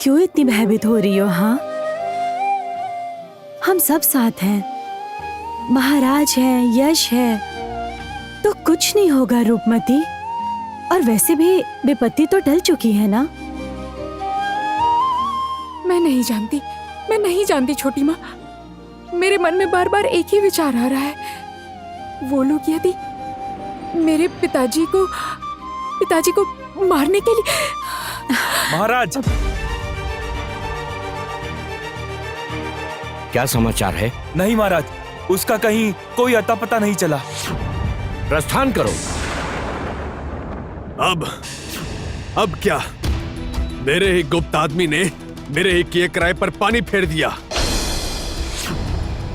क्यों इतनी भयभीत हो रही हो? हाँ, हम सब साथ हैं, महाराज हैं, यश है, तो कुछ नहीं होगा रूपमती। और वैसे भी विपत्ति तो टल चुकी है ना। मैं नहीं जानती छोटी माँ। मेरे मन में बार बार एक ही विचार आ रहा है। वो लोग यदि मेरे पिताजी को मारने के लिए। महाराज, क्या समाचार है? नहीं महाराज, उसका कहीं कोई अता पता नहीं चला। प्रस्थान करो। अब क्या? मेरे ही गुप्त आदमी ने मेरे ही किए किराए पर पानी फेर दिया।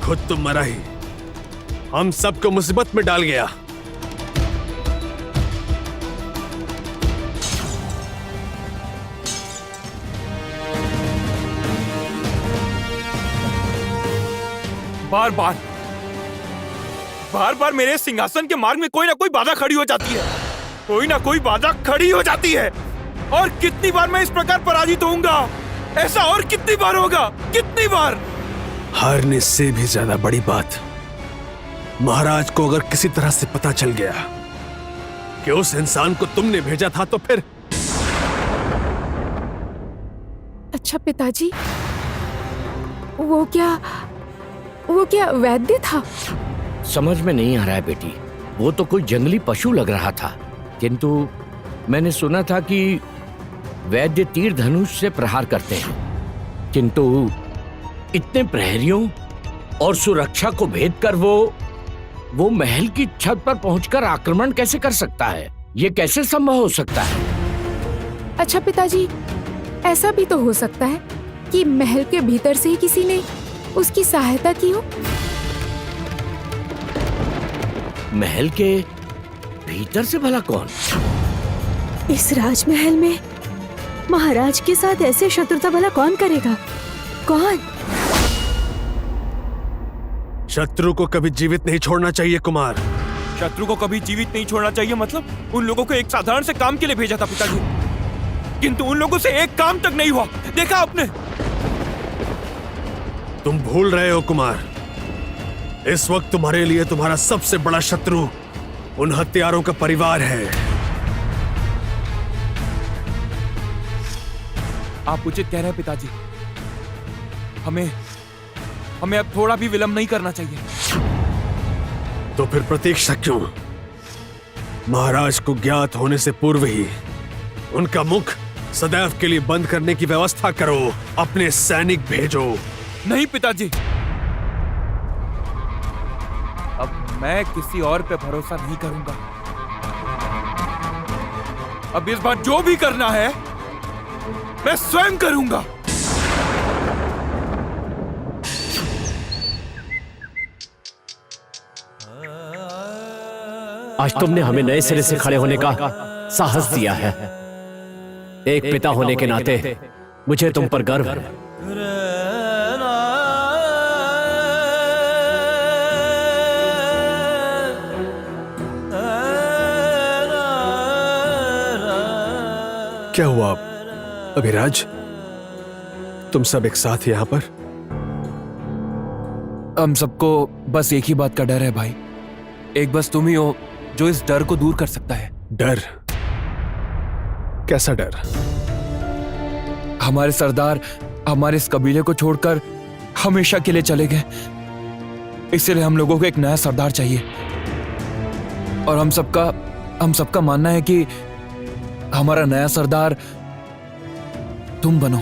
खुद तो मरा ही, हम सबको मुसीबत में डाल गया। बार बार मेरे सिंहासन के मार्ग में कोई ना कोई बाधा खड़ी हो जाती है, कोई ना कोई बाधा खड़ी हो जाती है। और कितनी बार मैं इस प्रकार पराजित होऊंगा? ऐसा और कितनी बार होगा? कितनी बार? हारने से भी ज्यादा बड़ी बात, महाराज को अगर किसी तरह से पता चल गया कि उस इंसान को तुमने भेजा था तो फिर। अच्छा पिताजी, वो क्या वैद्य था? समझ में नहीं आ रहा है बेटी। वो तो कोई जंगली पशु लग रहा था, किंतु मैंने सुना था कि वैद्य तीर धनुष से प्रहार करते हैं, किंतु इतने प्रहरियों और सुरक्षा को भेद कर वो महल की छत पर पहुंचकर आक्रमण कैसे कर सकता है? ये कैसे संभव हो सकता है? अच्छा पिताजी, ऐसा भी तो हो सकता है कि महल के भीतर से ही किसी ने उसकी सहायता की हो। महल के भीतर से भला कौन? इस राजमहल में महाराज के साथ ऐसे शत्रुता भला कौन करेगा? कौन? शत्रु को कभी जीवित नहीं छोड़ना चाहिए कुमार। शत्रु को कभी जीवित नहीं छोड़ना चाहिए मतलब? उन लोगों को एक साधारण से काम के लिए भेजा था पिताजी, किंतु उन लोगों से एक काम तक नहीं हुआ। देखा आपने? तुम भूल रहे हो कुमार, इस वक्त तुम्हारे लिए तुम्हारा सबसे बड़ा शत्रु उन हत्यारों का परिवार है। आप उचित कह रहे हैं पिताजी। हमें अब थोड़ा भी विलंब नहीं करना चाहिए। तो फिर प्रतीक्षा क्यों? महाराज को ज्ञात होने से पूर्व ही उनका मुख सदैव के लिए बंद करने की व्यवस्था करो। अपने सैनिक भेजो। नहीं पिताजी, अब मैं किसी और पे भरोसा नहीं करूंगा। अब इस बार जो भी करना है मैं स्वयं करूंगा। आज तुमने हमें नए सिरे से खड़े होने का साहस दिया है। एक पिता होने के नाते मुझे तुम पर गर्व है। क्या हुआ अभिराज? तुम सब एक साथ यहाँ पर? हम सबको बस एक ही बात का डर है भाई। एक बस तुम ही हो जो इस डर को दूर कर सकता है। डर? कैसा डर? हमारे सरदार हमारे इस कबीले को छोड़कर हमेशा के लिए चले गए, इसलिए हम लोगों को एक नया सरदार चाहिए। और हम सबका मानना है कि हमारा नया सरदार तुम बनो।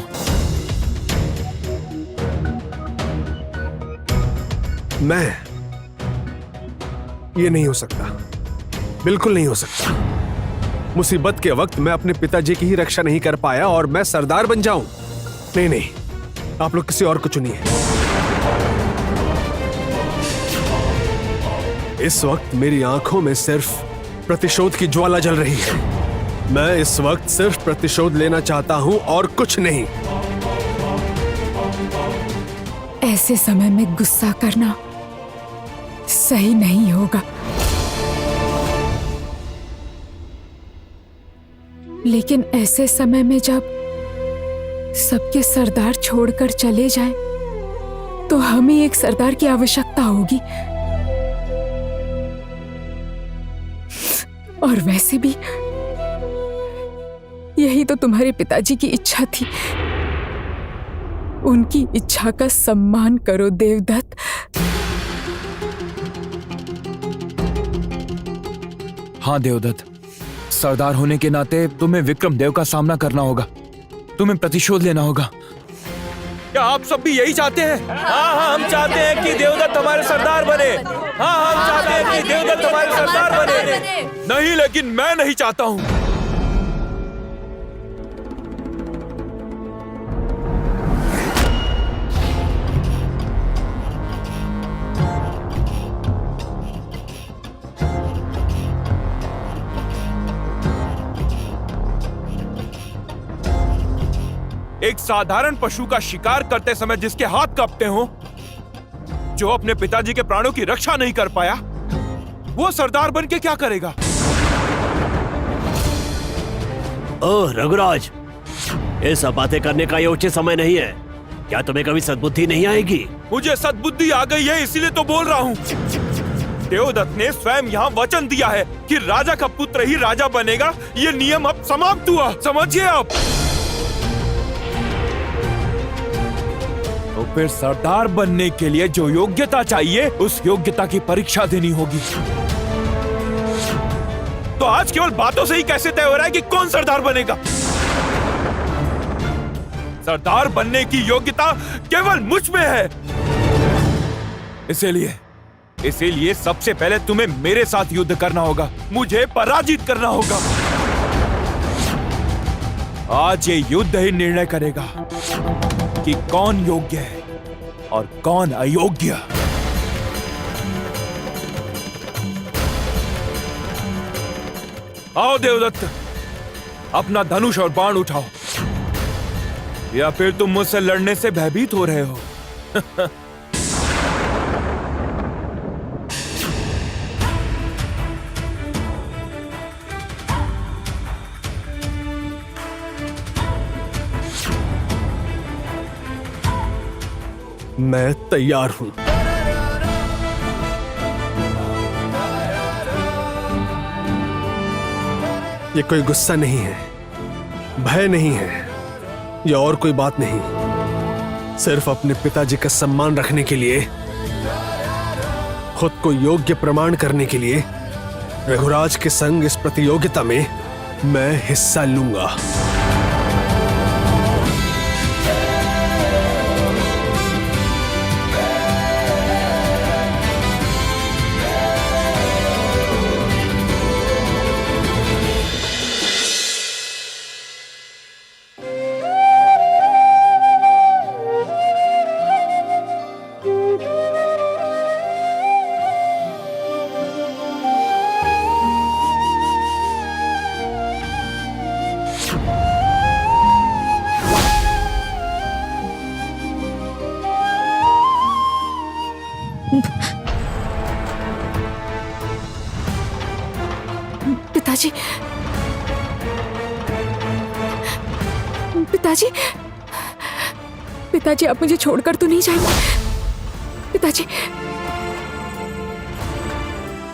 मैं? ये नहीं हो सकता, बिल्कुल नहीं हो सकता। मुसीबत के वक्त मैं अपने पिताजी की ही रक्षा नहीं कर पाया और मैं सरदार बन जाऊं? नहीं नहीं, आप लोग किसी और को चुनिए। इस वक्त मेरी आंखों में सिर्फ प्रतिशोध की ज्वाला जल रही है। मैं इस वक्त सिर्फ प्रतिशोध लेना चाहता हूं और कुछ नहीं। ऐसे समय में गुस्सा करना सही नहीं होगा, लेकिन ऐसे समय में जब सबके सरदार छोड़कर चले जाएं, तो हमें एक सरदार की आवश्यकता होगी। और वैसे भी यही तो तुम्हारे पिताजी की इच्छा थी। उनकी इच्छा का सम्मान करो देवदत्त। हाँ देवदत्त, सरदार होने के नाते तुम्हें विक्रम देव का सामना करना होगा, तुम्हें प्रतिशोध लेना होगा। क्या आप सब भी यही चाहते हैं? हाँ, हम चाहते हैं कि देवदत्त हमारे सरदार बने। हाँ, हम चाहते हैं कि देवदत्त हमारे सरदार बने। नहीं, लेकिन मैं नहीं चाहता हूँ। एक साधारण पशु का शिकार करते समय जिसके हाथ कांपते हो, जो अपने पिताजी के प्राणों की रक्षा नहीं कर पाया, वो सरदार बन के क्या करेगा? ओह रघुराज, ये सब बातें करने का ये उचित समय नहीं है। क्या तुम्हें कभी सद्बुद्धि नहीं आएगी? मुझे सद्बुद्धि आ गई है, इसीलिए तो बोल रहा हूँ। देवदत्त ने स्वयं यहाँ वचन दिया है कि राजा का पुत्र ही राजा बनेगा। ये नियम अब समाप्त हुआ, समझिए आप। तो फिर सरदार बनने के लिए जो योग्यता चाहिए, उस योग्यता की परीक्षा देनी होगी। तो आज केवल बातों से ही कैसे तय हो रहा है कि कौन सरदार बनेगा? सरदार बनने की योग्यता केवल मुझ में है। इसीलिए सबसे पहले तुम्हें मेरे साथ युद्ध करना होगा, मुझे पराजित करना होगा। आज ये युद्ध ही निर्णय करेगा कि कौन योग्य है और कौन अयोग्य। आओ देवदत्त, अपना धनुष और बाण उठाओ, या फिर तुम मुझसे लड़ने से भयभीत हो रहे हो? मैं तैयार हूं। ये कोई गुस्सा नहीं है, भय नहीं है, या और कोई बात नहीं। सिर्फ अपने पिताजी का सम्मान रखने के लिए, खुद को योग्य प्रमाण करने के लिए रघुराज के संग इस प्रतियोगिता में मैं हिस्सा लूंगा। पिताजी, पिताजी, पिताजी, आप मुझे छोड़कर तो नहीं जाएंगे? पिताजी,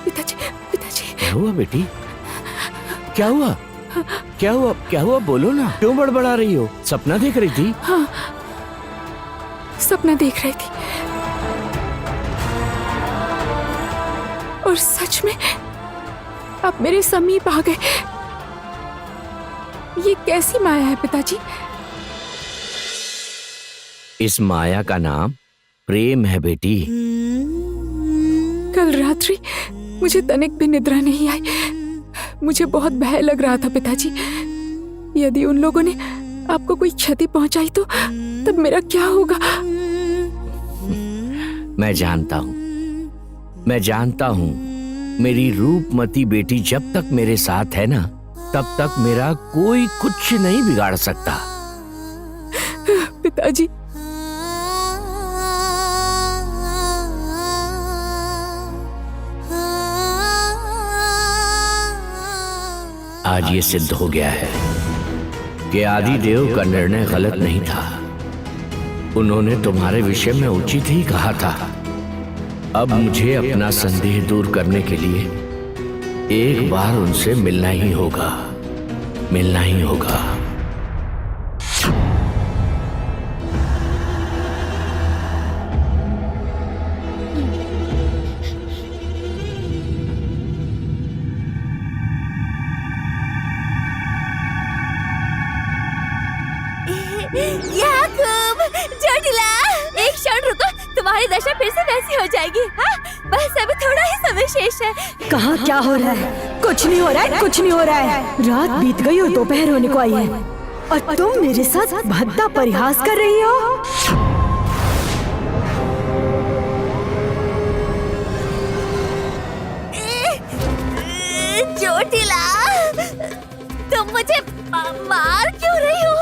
पिताजी, पिताजी। क्या हुआ बेटी? क्या हुआ? क्या हुआ? क्या हुआ? बोलो ना, क्यों बड़बड़ा रही हो? सपना देख रही थी? हाँ, सपना देख रही थी, और सच में आप मेरे समीप आ गए। ये कैसी माया है पिताजी? इस माया का नाम प्रेम है बेटी। कल रात्रि मुझे तनिक भी निद्रा नहीं आई। मुझे बहुत भय लग रहा था पिताजी। यदि उन लोगों ने आपको कोई क्षति पहुंचाई तो तब मेरा क्या होगा? मैं जानता हूँ मेरी रूपमती बेटी जब तक मेरे साथ है ना, तब तक मेरा कोई कुछ नहीं बिगाड़ सकता। पिताजी, आज ये सिद्ध हो गया है कि आदिदेव का निर्णय गलत नहीं था। उन्होंने तुम्हारे विषय में उचित ही कहा था। अब मुझे अपना संदेह दूर करने के लिए एक बार उनसे मिलना ही होगा, मिलना ही होगा। याकूब, जोटिला, एक क्षण रुको, तुम्हारी दशा फिर से वैसी हो जाएगी। हाँ, बस अभी थोड़ा ही समय शेष है। कहाँ क्या हो रहा है? कुछ नहीं हो रहा है, कुछ नहीं हो रहा है। रात बीत गई और दोपहर होने को आई है और तुम मेरे साथ भद्दा परिहास कर रही हो। जोटिला, तुम मुझे मार क्यों रही हो?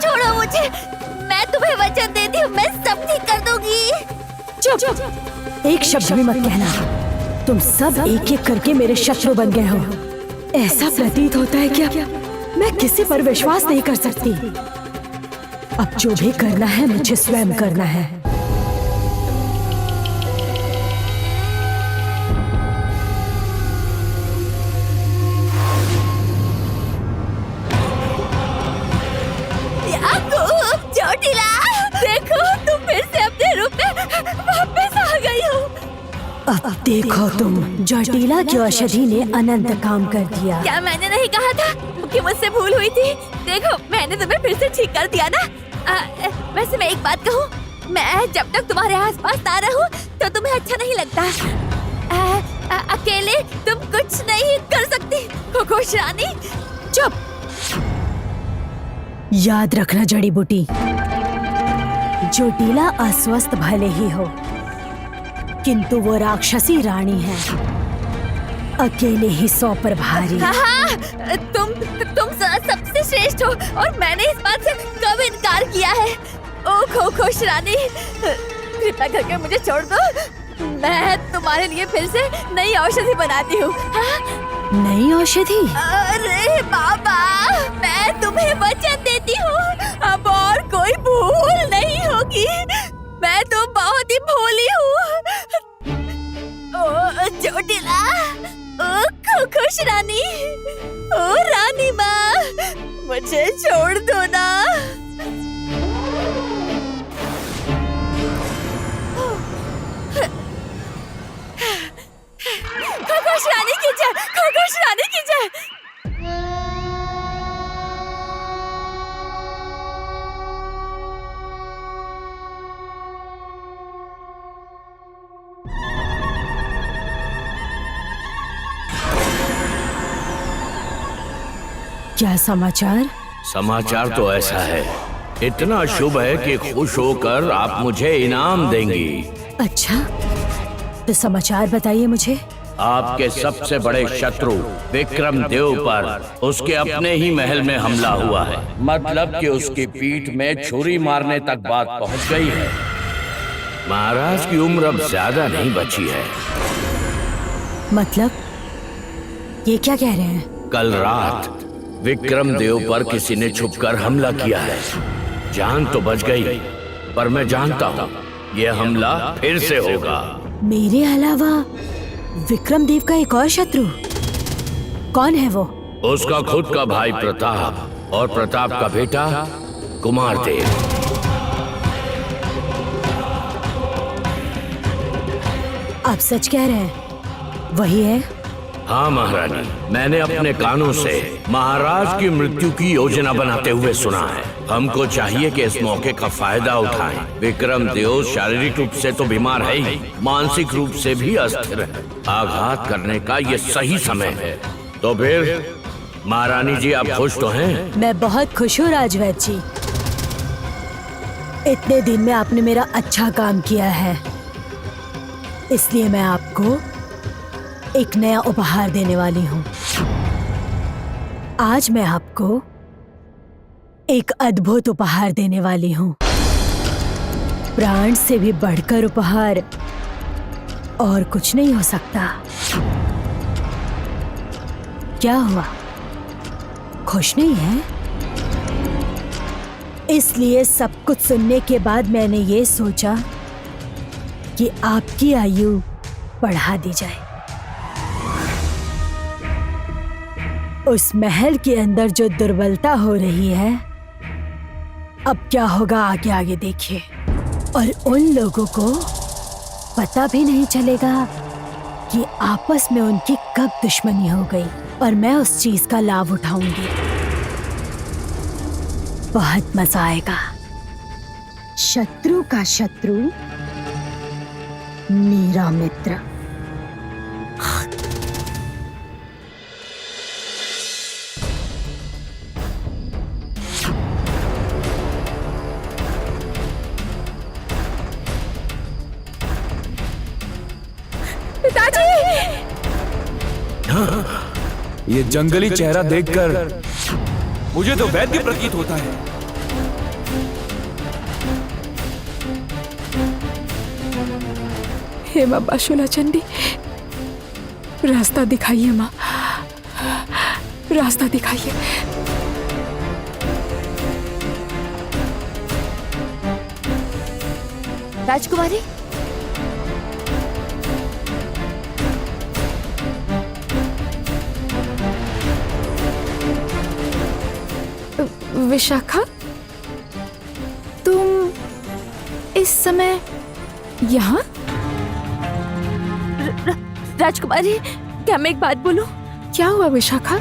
छोड़ो मुझे, मैं तुम्हें वचन देती हूँ, मैं सब ठीक कर दूंगी। चुप, एक शब्द भी मत कहना। तुम सब एक एक करके मेरे शत्रु बन गए हो। ऐसा प्रतीत होता है क्या मैं किसी पर विश्वास नहीं कर सकती। अब जो भी करना है मुझे स्वयं करना है। जोटिला, देखो तुम फिर से अपने रूप में वापस आ गई हो। अब देखो तुम, जोटिला की औषधि ने अनंत काम कर दिया। क्या मैंने नहीं कहा था कि मुझसे भूल हुई थी? देखो मैंने तुम्हें फिर से ठीक कर दिया ना। वैसे मैं एक बात कहूँ, मैं जब तक तुम्हारे आसपास ना रहूं तो तुम्हें अच्छा नहीं लगता। अकेले तुम कुछ नहीं कर सकती। खुश रानी। चुप, याद रखना जड़ी बूटी, जोटिला अस्वस्थ भले ही हो किंतु वो राक्षसी रानी है, अकेले ही 100 पर भारी। हाँ, तुम सबसे श्रेष्ठ हो और मैंने इस बात से कब इनकार किया है। ओ खुश रानी, कृपया करके मुझे छोड़ दो। मैं तुम्हारे लिए फिर से नई औषधि बनाती हूँ। हाँ? नई औषधि? अरे बाबा, मैं तुम्हें वचन देती हूँ, अब और कोई भूल नहीं होगी। मैं तो बहुत ही भोली हूँ। ओ जोटिला, ओ खुश रानी, ओ रानी माँ, मुझे छोड़ दो ना। खुश रानी की जय, खुश रानी की जय। क्या समाचार? समाचार तो ऐसा है, इतना शुभ है कि खुश होकर आप मुझे इनाम देंगी। अच्छा, तो समाचार बताइए मुझे। आपके सबसे बड़े शत्रु विक्रम देव पर उसके अपने ही महल में हमला हुआ है। मतलब कि उसकी पीठ में छुरी मारने तक बात पहुंच गई है। महाराज की उम्र अब ज्यादा नहीं बची है। मतलब ये क्या कह रहे हैं? कल रात विक्रम देव पर किसी ने छुपकर हमला किया है। जान तो बच गई, पर मैं जानता हूँ यह हमला फिर से होगा। मेरे अलावा विक्रम देव का एक और शत्रु? कौन है वो? उसका खुद का भाई प्रताप और प्रताप का बेटा कुमार देव। आप सच कह रहे हैं? वही है? हाँ महारानी, मैंने अपने कानों से महाराज की मृत्यु की योजना बनाते हुए सुना है। हमको चाहिए कि इस मौके का फायदा उठाएं। विक्रम देव शारीरिक रूप से तो बीमार है ही, मानसिक रूप से भी अस्थिर है। आघात करने का ये सही समय है। तो फिर महारानी जी, आप खुश तो हैं? मैं बहुत खुश हूँ राजवैद जी। इतने दिन में आपने मेरा अच्छा काम किया है, इसलिए मैं आपको एक नया उपहार देने वाली हूँ। आज मैं आपको एक अद्भुत उपहार देने वाली हूँ। प्राण से भी बढ़कर उपहार और कुछ नहीं हो सकता। क्या हुआ? खुश नहीं हैं? इसलिए सब कुछ सुनने के बाद मैंने ये सोचा कि आपकी आयु बढ़ा दी जाए। उस महल के अंदर जो दुर्बलता हो रही है, अब क्या होगा आगे आगे देखिए। और उन लोगों को पता भी नहीं चलेगा कि आपस में उनकी कब दुश्मनी हो गई, और मैं उस चीज का लाभ उठाऊंगी। बहुत मजा आएगा। शत्रु का शत्रु मेरा मित्र। ये जंगली चेहरा देखकर मुझे तो वैद्य प्रतीत होता है। हे माँ बाशुला चंडी, रास्ता दिखाइए माँ, रास्ता दिखाइए। राजकुमारी, विशाखा, तुम इस समय यहाँ? राजकुमारी, क्या मैं एक बात बोलूं? क्या हुआ विशाखा?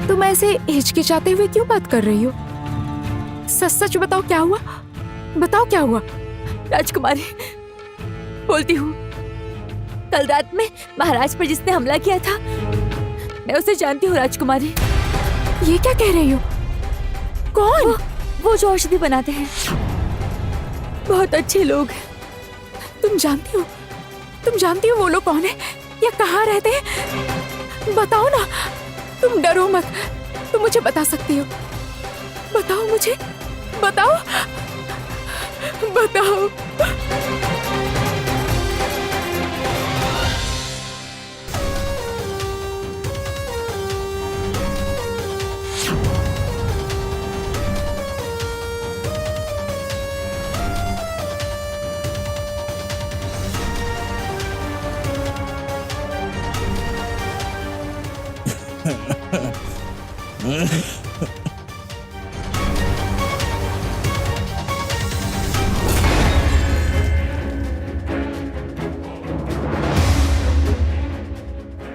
तुम ऐसे हिचकिचाते हुए क्यों बात कर रही हो? सच सच बताओ, क्या हुआ? बताओ क्या हुआ? राजकुमारी, बोलती हूँ, कल रात में महाराज पर जिसने हमला किया था, मैं उसे जानती हूँ राजकुमारी। ये क्या कह रही हो? कौन? वो जो औषधि बनाते हैं, बहुत अच्छे लोग हैं। तुम जानती हो? तुम जानती हो वो लोग कौन है या कहाँ रहते हैं? बताओ ना, तुम डरो मत, तुम मुझे बता सकती हो। बताओ मुझे, बताओ, बताओ।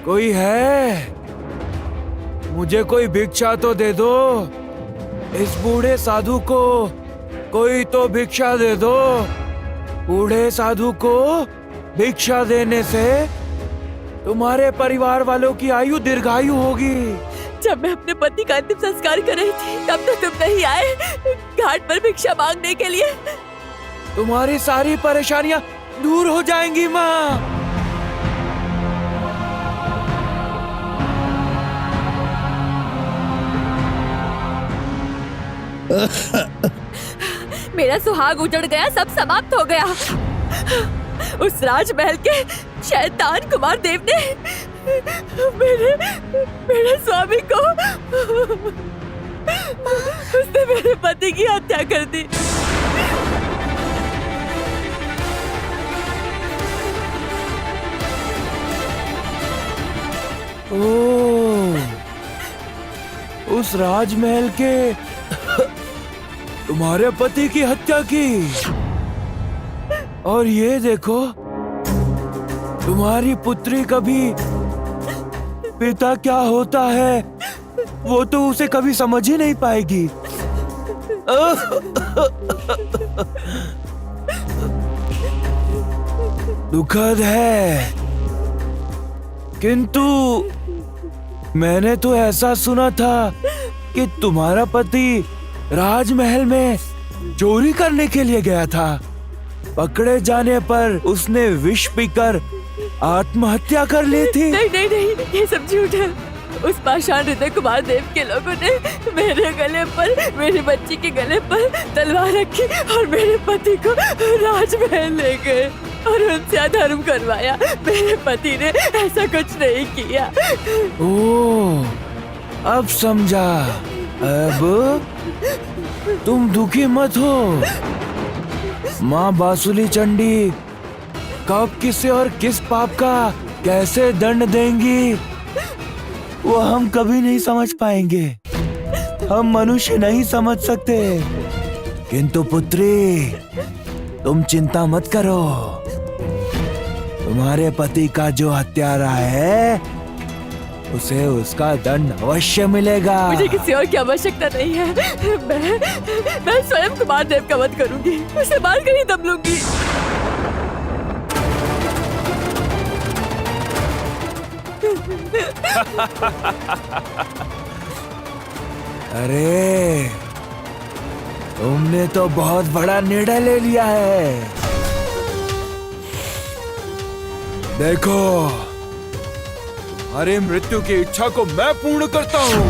कोई है? मुझे कोई भिक्षा तो दे दो। इस बूढ़े साधु को कोई तो भिक्षा दे दो। बूढ़े साधु को भिक्षा देने से तुम्हारे परिवार वालों की आयु दीर्घायु होगी। जब मैं अपने पति का अंतिम संस्कार कर रही थी, तब तो तुम नहीं आए घाट पर भिक्षा मांगने के लिए। तुम्हारी सारी परेशानियां दूर हो जाएंगी माँ। मेरा सुहाग उजड़ गया, सब समाप्त हो गया। उस राजमहल के शैतान कुमार देव ने मेरे स्वामी को, उसने मेरे पति की हत्या कर दी। ओह, उस राजमहल के तुम्हारे पति की हत्या की। और ये देखो, तुम्हारी पुत्री कभी पिता क्या होता है वो तो उसे कभी समझ ही नहीं पाएगी। दुखद है, किंतु मैंने तो ऐसा सुना था कि तुम्हारा पति राजमहल में चोरी करने के लिए गया था। पकड़े जाने पर उसने विष पीकर आत्महत्या कर ली थी। नहीं नहीं नहीं, ये सब झूठ है। उस पाषाण हृदय कुमार देव के लोगों ने मेरे गले पर, मेरी बच्ची के गले पर तलवार रखी और मेरे पति को राजमहल ले गए और उनसे अधर्म करवाया। मेरे पति ने ऐसा कुछ नहीं किया। ओह, अब समझा। अब तुम दुखी मत हो। माँ बांसुरी चंडी कब किसे और किस पाप का कैसे दंड देंगी वो हम कभी नहीं समझ पाएंगे। हम मनुष्य नहीं समझ सकते। किंतु पुत्री, तुम चिंता मत करो। तुम्हारे पति का जो हत्यारा है उसे उसका दंड अवश्य मिलेगा। मुझे किसी और की आवश्यकता नहीं है। मैं स्वयं कुमार देव का वध करूंगी, उसे मारकर ही दम लूंगी। अरे, तुमने तो बहुत बड़ा निर्णय ले लिया है। देखो, तुम्हारी मृत्यु की इच्छा को मैं पूर्ण करता हूँ।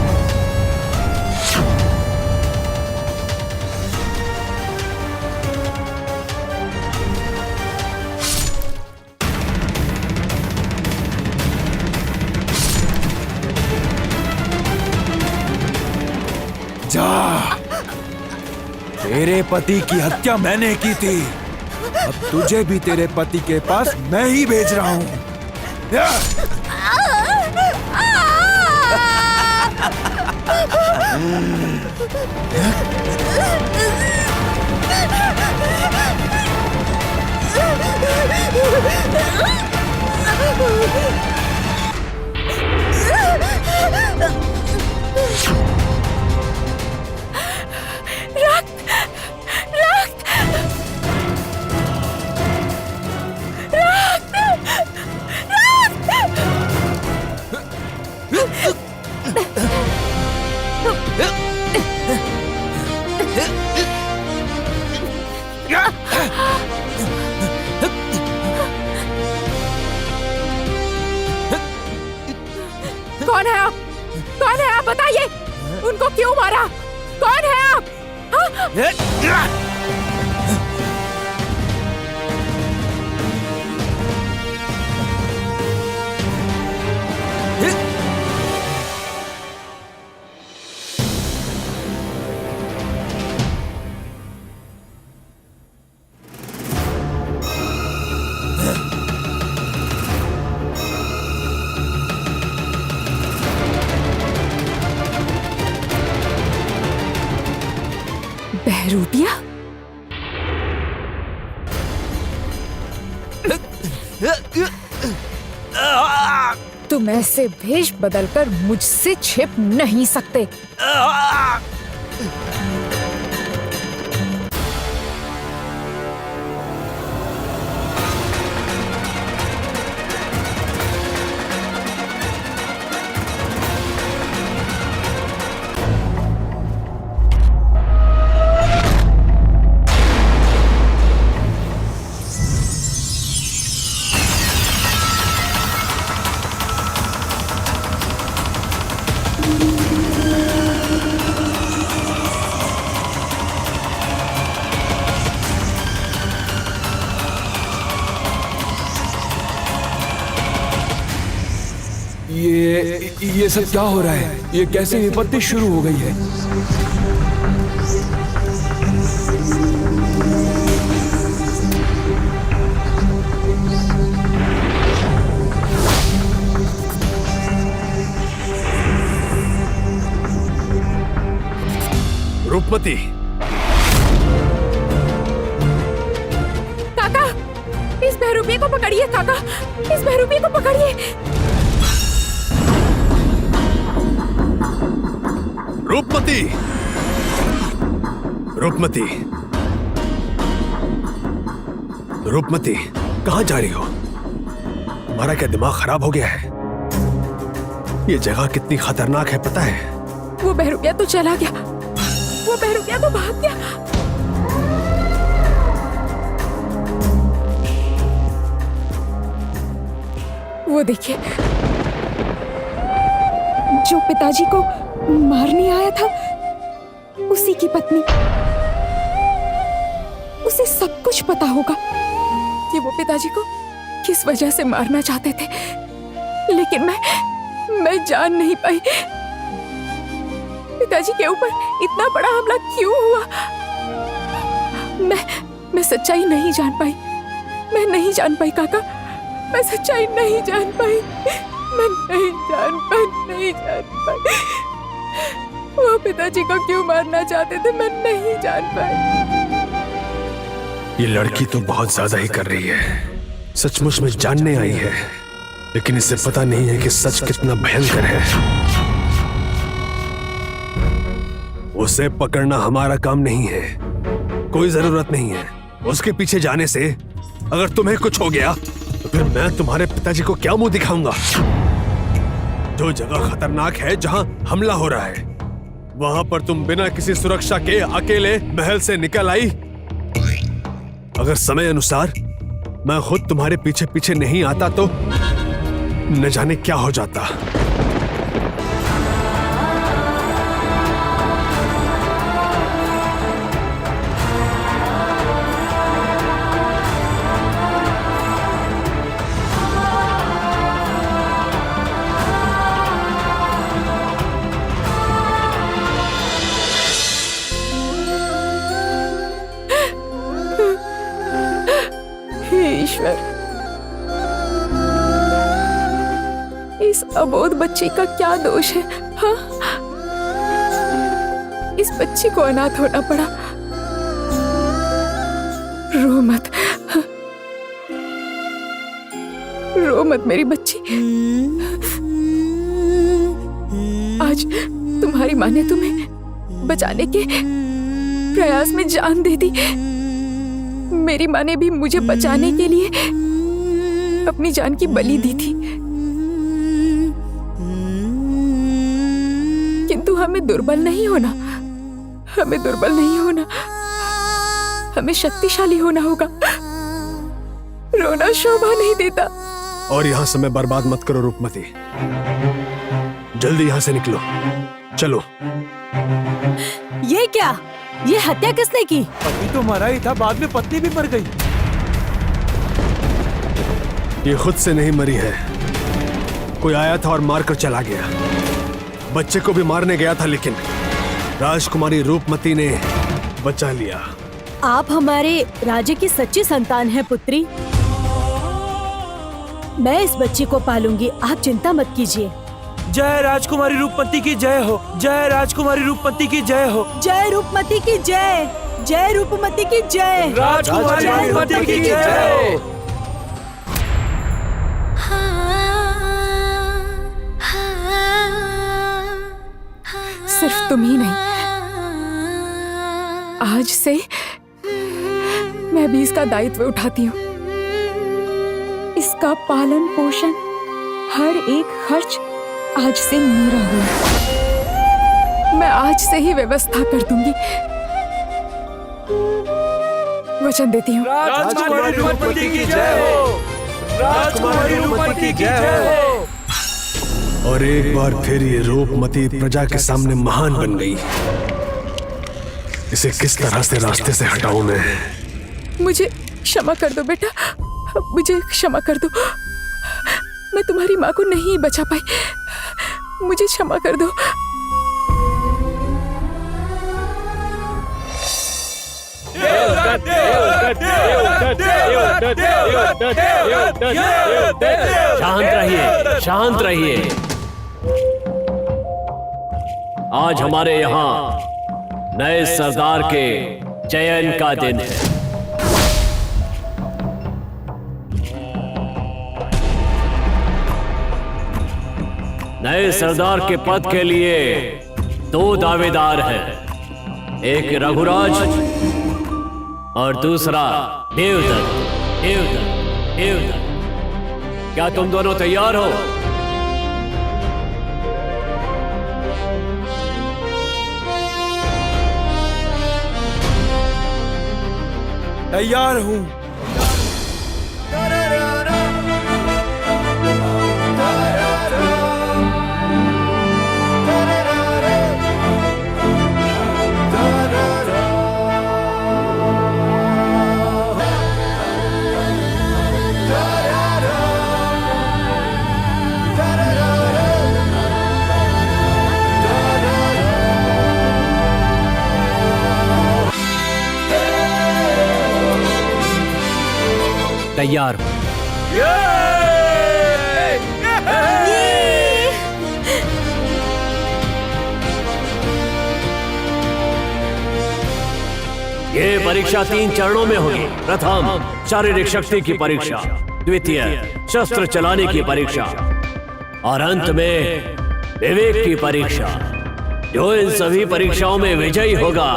जा, तेरे पति की हत्या मैंने की थी, अब तुझे भी तेरे पति के पास मैं ही भेज रहा हूँ। कौन है आप? कौन है आप? बताइए, उनको क्यों मारा? कौन है आप? हाँ? बहरूपिया? तुम ऐसे भेष बदलकर मुझसे छिप नहीं सकते। ये सब क्या हो रहा है? ये कैसे विपत्ति शुरू हो गई है? रूपमती, काका, इस बहरूपिये को पकड़िए। काका, इस बहरूपिये को पकड़िए। रूपमती, रूपमती, रूपमती, कहाँ जा रही हो? तुम्हारा क्या दिमाग खराब हो गया है? ये जगह कितनी खतरनाक है पता है? वो बहरूपिया तो चला गया, वो बहरूपिया तो भाग गया। वो देखिए, जो पिताजी को मारने आया था, उसी की पत्नी। उसे सब कुछ पता होगा कि वो पिताजी को किस वजह से मारना चाहते थे, लेकिन मैं जान नहीं पाई। पिताजी के ऊपर इतना बड़ा हमला क्यों हुआ? मैं सच्चाई नहीं जान पाई। मैं नहीं जान पाई काका, मैं सच्चाई नहीं जान पाई। मैं नहीं जान पाई। वो पिताजी को क्यों मारना चाहते थे, मैं नहीं जान पाई। ये लड़की तो बहुत ज्यादा ही कर रही है। सचमुच में जानने आई है, लेकिन इसे पता नहीं है कि सच कितना भयंकर है। उसे पकड़ना हमारा काम नहीं है, कोई जरूरत नहीं है। उसके पीछे जाने से अगर तुम्हें कुछ हो गया तो फिर मैं तुम्हारे पिताजी को क्या मुंह दिखाऊंगा? जो जगह खतरनाक है, जहां हमला हो रहा है, वहां पर तुम बिना किसी सुरक्षा के अकेले महल से निकल आई। अगर समय अनुसार मैं खुद तुम्हारे पीछे पीछे नहीं आता तो न जाने क्या हो जाता। ईश्वर, इस अबोध बच्ची का क्या दोष है? हाँ? इस बच्ची को अनाथ होना पड़ा। रो मत, रो मत मेरी बच्ची। आज तुम्हारी माँ ने तुम्हें बचाने के प्रयास में जान दे दी। मेरी माँ ने भी मुझे बचाने के लिए अपनी जान की बलि दी थी, किंतु हमें दुर्बल नहीं होना, हमें दुर्बल नहीं होना, हमें शक्तिशाली होना होगा। रोना शोभा नहीं देता। और यहाँ समय बर्बाद मत करो रूपमती, जल्दी यहाँ से निकलो, चलो। ये क्या? ये हत्या किसने की? पति तो मरा ही था, बाद में पत्नी भी मर गई। ये खुद से नहीं मरी है, कोई आया था और मारकर चला गया। बच्चे को भी मारने गया था, लेकिन राजकुमारी रूपमती ने बचा लिया। आप हमारे राज्य की सच्ची संतान हैं पुत्री। मैं इस बच्ची को पालूंगी, आप चिंता मत कीजिए। जय राजकुमारी रूपमती की जय हो, जय राजकुमारी रूपमती की जय हो, जय रूपमती की जय, जय रूपमती की जय, राजकुमारी रूपमती की जय। सिर्फ तुम ही नहीं, आज से मैं भी इसका दायित्व उठाती हूँ। इसका पालन पोषण, हर एक खर्च आज से मेरा हुआ। मैं आज से ही व्यवस्था कर दूंगी, वचन देती हूँ। राजकुमारी रूपमती की जय हो, राजकुमारी रूपमती की जय हो। और एक बार फिर ये रूपमती प्रजा के सामने महान बन गई। इसे किस तरह से रास्ते से हटाऊं मैं? मुझे क्षमा कर दो बेटा, मुझे क्षमा कर दो। मैं तुम्हारी माँ को नहीं बचा पाई, मुझे क्षमा कर दो। शांत रहिए, शांत रहिए। आज हमारे यहाँ नए सरदार के चयन का दिन है। नए सरदार के पद के लिए 2 दावेदार हैं, एक रघुराज और दूसरा देवदत्त। क्या तुम दोनों तैयार हो? तैयार हूँ। तैयार हो। ये परीक्षा 3 चरणों में होगी। प्रथम शारीरिक शक्ति की परीक्षा, द्वितीय शस्त्र चलाने की परीक्षा और अंत में विवेक की परीक्षा। जो इन सभी परीक्षाओं में विजयी होगा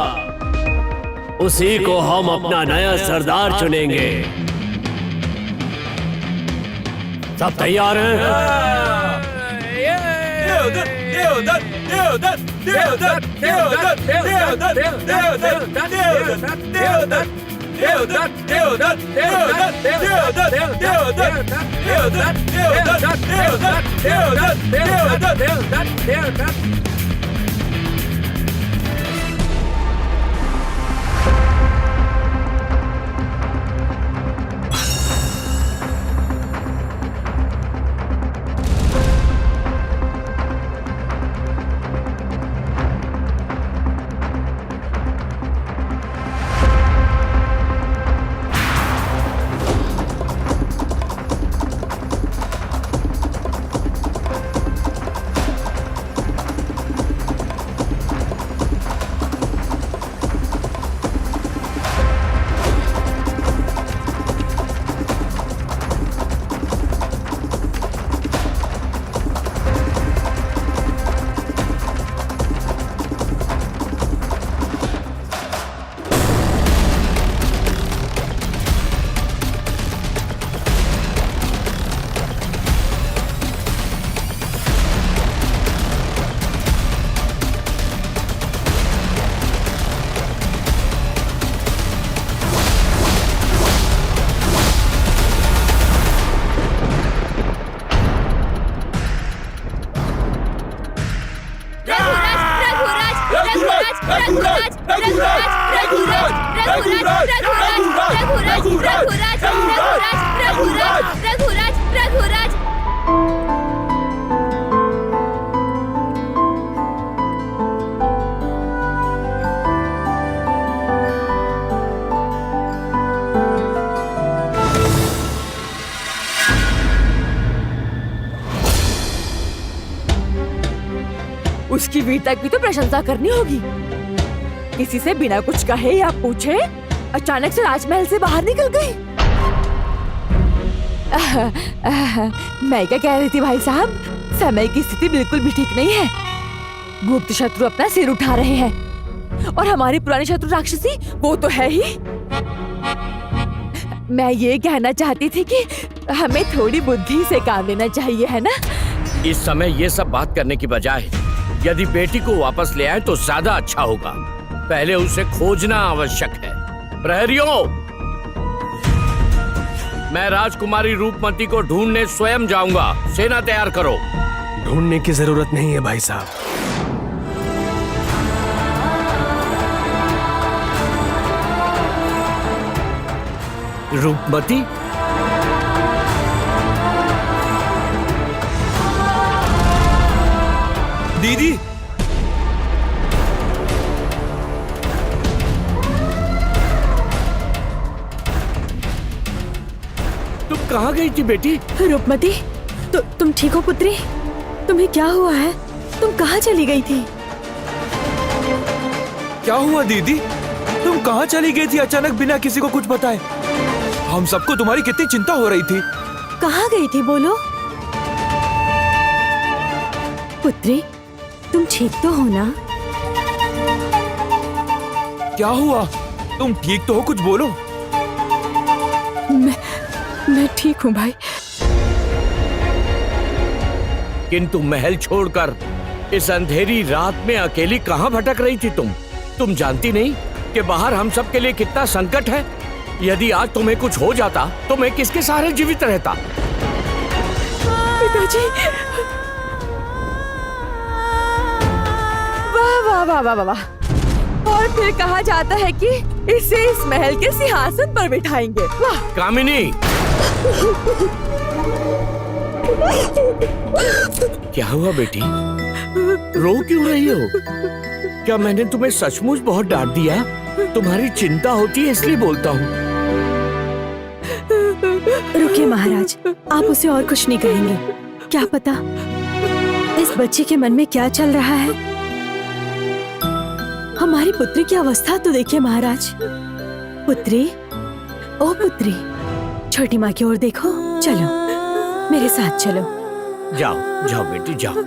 उसी को हम अपना नया सरदार चुनेंगे। सब तैयार हैं? उसकी वीरता की तो प्रशंसा करनी होगी। किसी से बिना कुछ कहे या पूछे अचानक से राजमहल से बाहर निकल गई। मैं क्या कह रही थी भाई साहब, समय की स्थिति बिल्कुल भी ठीक नहीं है। गुप्त शत्रु अपना सिर उठा रहे हैं और हमारी पुरानी शत्रु राक्षसी वो तो है ही। मैं ये कहना चाहती थी कि हमें थोड़ी बुद्धि से काम लेना चाहिए, है ना? इस समय ये सब बात करने की बजाय यदि बेटी को वापस ले आए तो ज्यादा अच्छा होगा। पहले उसे खोजना आवश्यक है। प्रहरियों, मैं राजकुमारी रूपमती को ढूंढने स्वयं जाऊंगा। सेना तैयार करो। ढूंढने की जरूरत नहीं है भाई साहब। रूपमती, दीदी, तुम कहाँ गई थी बेटी? रूपमती, तुम ठीक हो पुत्री? तुम्हें क्या हुआ है? तुम कहाँ चली गई थी? क्या हुआ दीदी? तुम कहाँ चली गई थी अचानक बिना किसी को कुछ बताए? हम सबको तुम्हारी कितनी चिंता हो रही थी। कहाँ गई थी बोलो? पुत्री, तुम ठीक तो हो ना? क्या हुआ? तुम ठीक तो हो? कुछ बोलो। मैं ठीक हूँ भाई। किंतु महल छोड़कर इस अंधेरी रात में अकेली कहाँ भटक रही थी तुम? तुम जानती नहीं कि बाहर हम सब के लिए कितना संकट है? यदि आज तुम्हें कुछ हो जाता तो मैं किसके सहारे जीवित रहता? पिताजी, वाह वाह वाह वाह वाह। और फिर कहा जाता है कि इसे इस महल के सिंहासन पर बिठाएंगे। वाह। कामिनी, क्या हुआ बेटी? रो क्यों रही हो? क्या मैंने तुम्हें सचमुच बहुत डांट दिया? तुम्हारी चिंता होती है इसलिए बोलता हूँ। देखिए महाराज, आप उसे और कुछ नहीं कहेंगे। क्या पता इस बच्चे के मन में क्या चल रहा है। हमारी पुत्री की अवस्था तो देखिए महाराज। पुत्री, ओ पुत्री, छोटी माँ की ओर देखो। चलो मेरे साथ चलो। जाओ जाओ बेटी जाओ।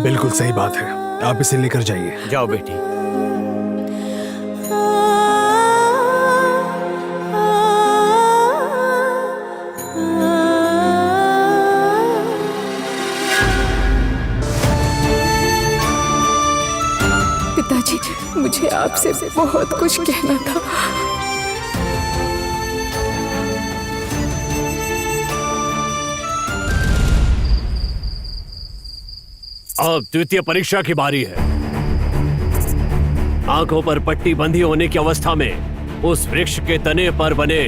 बिल्कुल सही बात है, आप इसे लेकर जाइए। जाओ बेटी। पिताजी, मुझे आपसे बहुत कुछ कहना था। अब द्वितीय परीक्षा की बारी है। आंखों पर पट्टी बंधी होने की अवस्था में उस वृक्ष के तने पर बने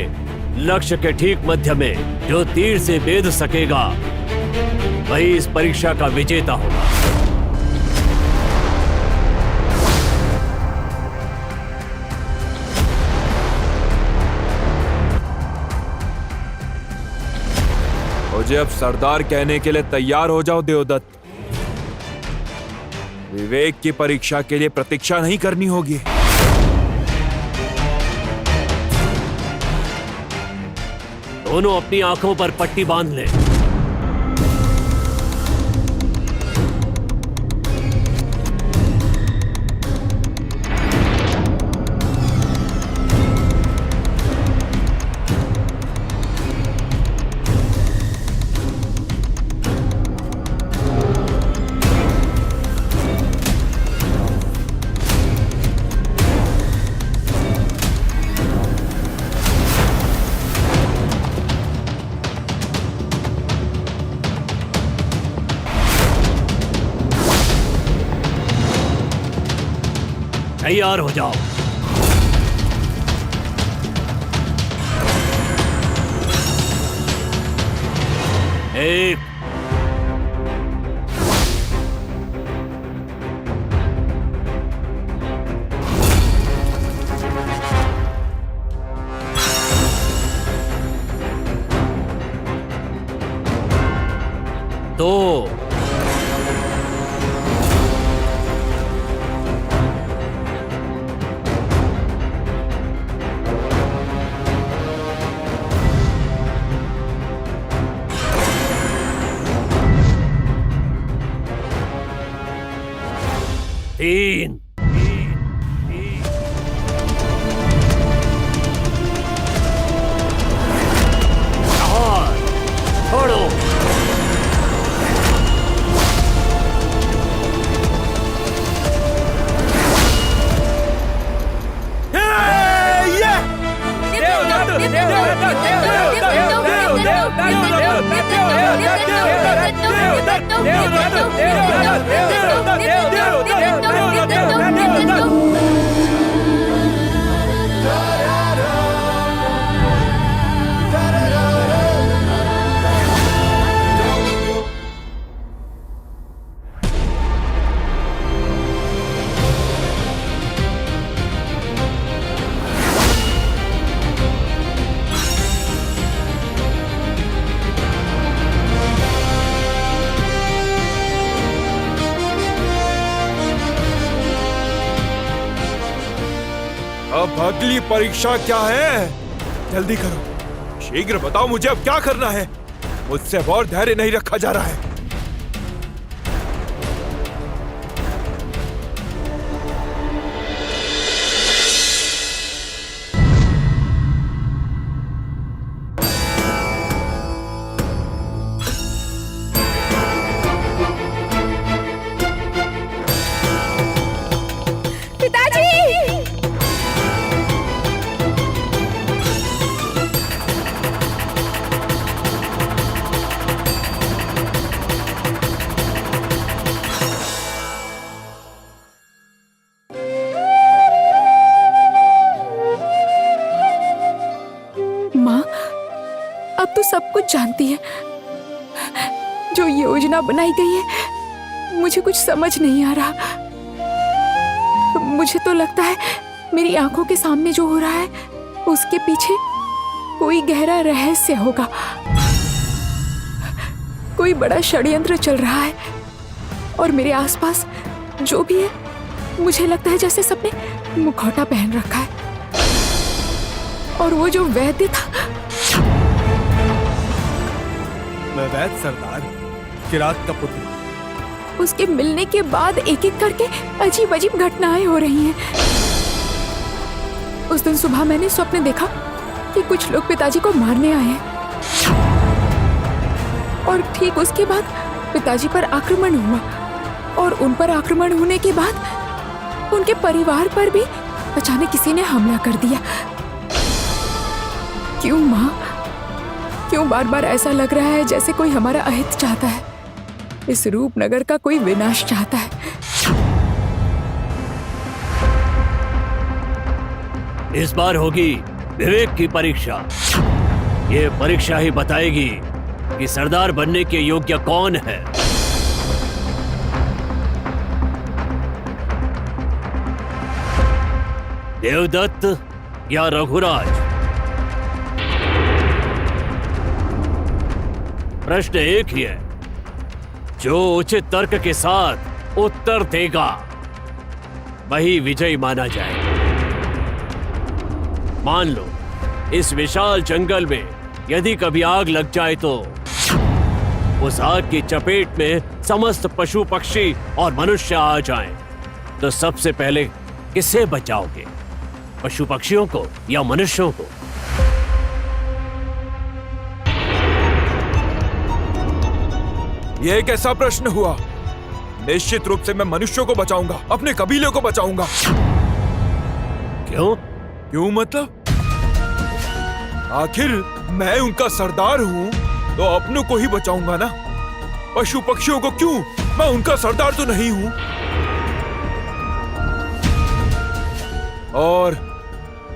लक्ष्य के ठीक मध्य में जो तीर से भेद सकेगा वही इस परीक्षा का विजेता होगा। मुझे अब सरदार कहने के लिए तैयार हो जाओ देवदत्त। विवेक की परीक्षा के लिए प्रतीक्षा नहीं करनी होगी। दोनों अपनी आंखों पर पट्टी बांध लें। तैयार हो जाओ। एक, दो, तीन, चार, छोड़ो। अब अगली परीक्षा क्या है? जल्दी करो, शीघ्र बताओ मुझे अब क्या करना है। मुझसे और धैर्य नहीं रखा जा रहा है। अब तो सब कुछ जानती है। जो योजना बनाई गई है मुझे कुछ समझ नहीं आ रहा। मुझे तो लगता है मेरी आंखों के सामने जो हो रहा है उसके पीछे कोई गहरा रहस्य होगा, कोई बड़ा षड्यंत्र चल रहा है और मेरे आसपास जो भी है, मुझे लगता है जैसे सबने मुखौटा पहन रखा है। और वो जो वैद्य था, मैं वैद्य सरदार किरात का पुत्र। उसके मिलने के बाद एक एक करके अजीब अजीब घटनाएं हो रही हैं। उस दिन सुबह मैंने स्वप्न देखा कि कुछ लोग पिताजी को मारने आए हैं और ठीक उसके बाद पिताजी पर आक्रमण हुआ और उन पर आक्रमण होने के बाद उनके परिवार पर भी अचानक किसी ने हमला कर दिया। क्यों माँ? क्यों बार बार ऐसा लग रहा है जैसे कोई हमारा अहित चाहता है, इस रूपनगर का कोई विनाश चाहता है। इस बार होगी विवेक की परीक्षा। ये परीक्षा ही बताएगी कि सरदार बनने के योग्य कौन है। देवदत्त या रघुराज? प्रश्न एक ही है, जो उचित तर्क के साथ उत्तर देगा वही विजयी माना जाएगा। मान लो इस विशाल जंगल में यदि कभी आग लग जाए तो उस आग की चपेट में समस्त पशु पक्षी और मनुष्य आ जाएं, तो सबसे पहले किसे बचाओगे, पशु पक्षियों को या मनुष्यों को? यह एक ऐसा प्रश्न हुआ, निश्चित रूप से मैं मनुष्यों को बचाऊंगा, अपने कबीले को बचाऊंगा। क्यों? क्यों मतलब? आखिर मैं उनका सरदार हूँ तो अपनों को ही बचाऊंगा ना, पशु पक्षियों को क्यों? मैं उनका सरदार तो नहीं हूँ। और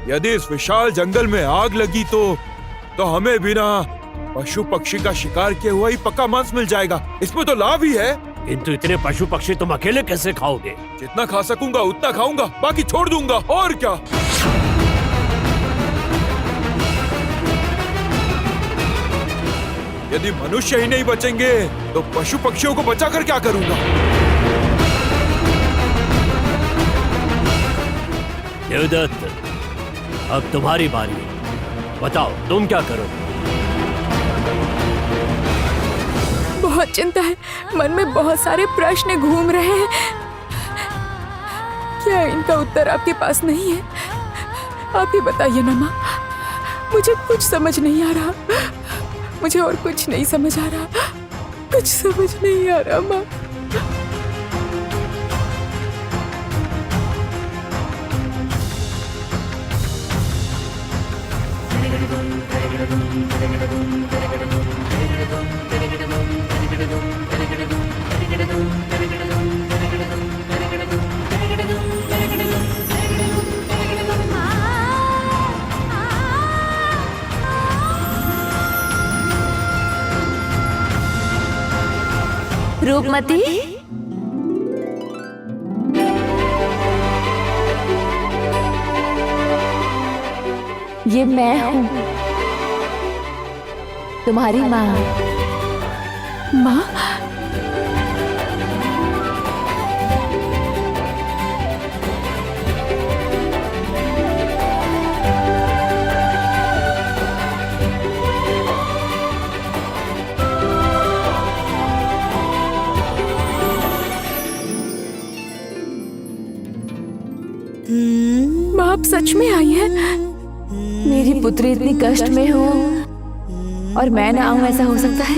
यदि इस विशाल जंगल में आग लगी तो हमें बिना पशु पक्षी का शिकार किए हुआ ही पक्का मांस मिल जाएगा। इसमें तो लाभ ही है। किंतु इतने पशु पक्षी तुम अकेले कैसे खाओगे? जितना खा सकूंगा उतना खाऊंगा, बाकी छोड़ दूंगा। और क्या? यदि मनुष्य ही नहीं बचेंगे तो पशु पक्षियों को बचाकर क्या करूंगा? देवदत्त, अब तुम्हारी बारी है। बताओ तुम क्या करोगे? बहुत चिंता है, मन में बहुत सारे प्रश्न घूम रहे हैं। क्या इनका उत्तर आपके पास नहीं है? आप ही बताइए ना माँ, मुझे कुछ समझ नहीं आ रहा। मुझे और कुछ नहीं समझ आ रहा, कुछ समझ नहीं आ रहा माँ। रूपमती, ये मैं हूँ, तुम्हारी माँ। माँ? माँ, आप सच में आई हैं? मेरी पुत्री इतनी कष्ट में हो और मैं ना आऊं, ऐसा हो सकता है?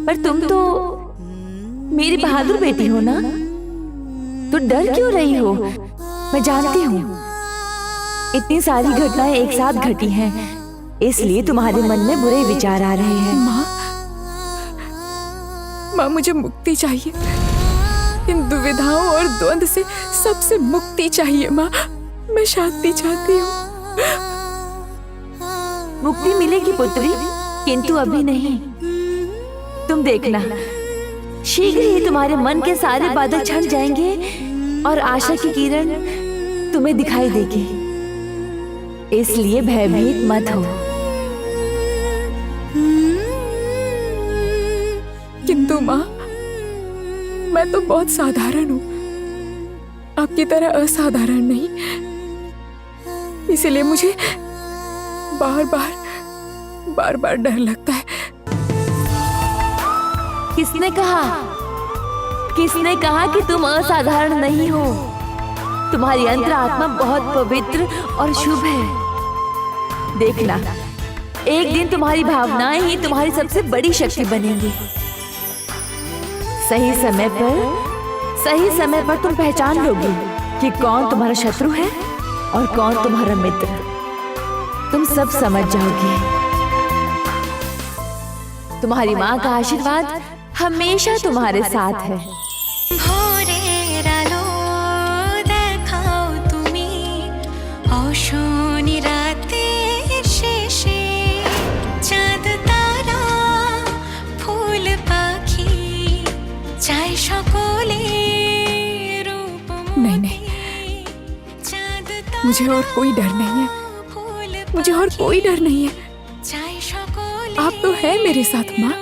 पर तुम तो मेरी बहादुर बेटी हो ना, तो डर क्यों रही हो? मैं जानती हूँ इतनी सारी घटनाएं एक साथ घटी हैं, इसलिए तुम्हारे मन में बुरे विचार आ रहे हैं। माँ, माँ मुझे मुक्ति चाहिए, इन दुविधाओं और द्वंद से सबसे मुक्ति चाहिए माँ। मैं शांति चाहती हूँ। मुक्ति मिलेगी पुत्री, किंतु अभी नहीं। तुम देखना, शीघ्र ही तुम्हारे मन के सारे बादल छंट जाएंगे और आशा की किरण तुम्हें दिखाई देगी। इसलिए भयभीत मत हो। किंतु माँ, मैं तो बहुत साधारण हूँ, आपकी तरह असाधारण नहीं। इसीलिए मुझे बार बार डर लगता है। किसने कहा कि तुम असाधारण नहीं हो? तुम्हारी अंतरात्मा बहुत पवित्र और शुभ है। देखना, एक दिन तुम्हारी भावनाएं ही तुम्हारी सबसे बड़ी शक्ति बनेंगी। सही समय पर तुम पहचान लोगी कि कौन तुम्हारा शत्रु है और कौन तुम्हारा मित्र। तुम सब समझ जाओगी। तुम्हारी माँ का आशीर्वाद हमेशा तुम्हारे साथ है। ভোরের আলো দেখাও তুমি অশনি রাতের শেষে চাঁদ তারা ফুল পাখি চাই সকলে রূপ नहीं, मुझे और कोई डर नहीं है। मुझे और कोई डर नहीं है। आप तो है मेरे साथ माँ,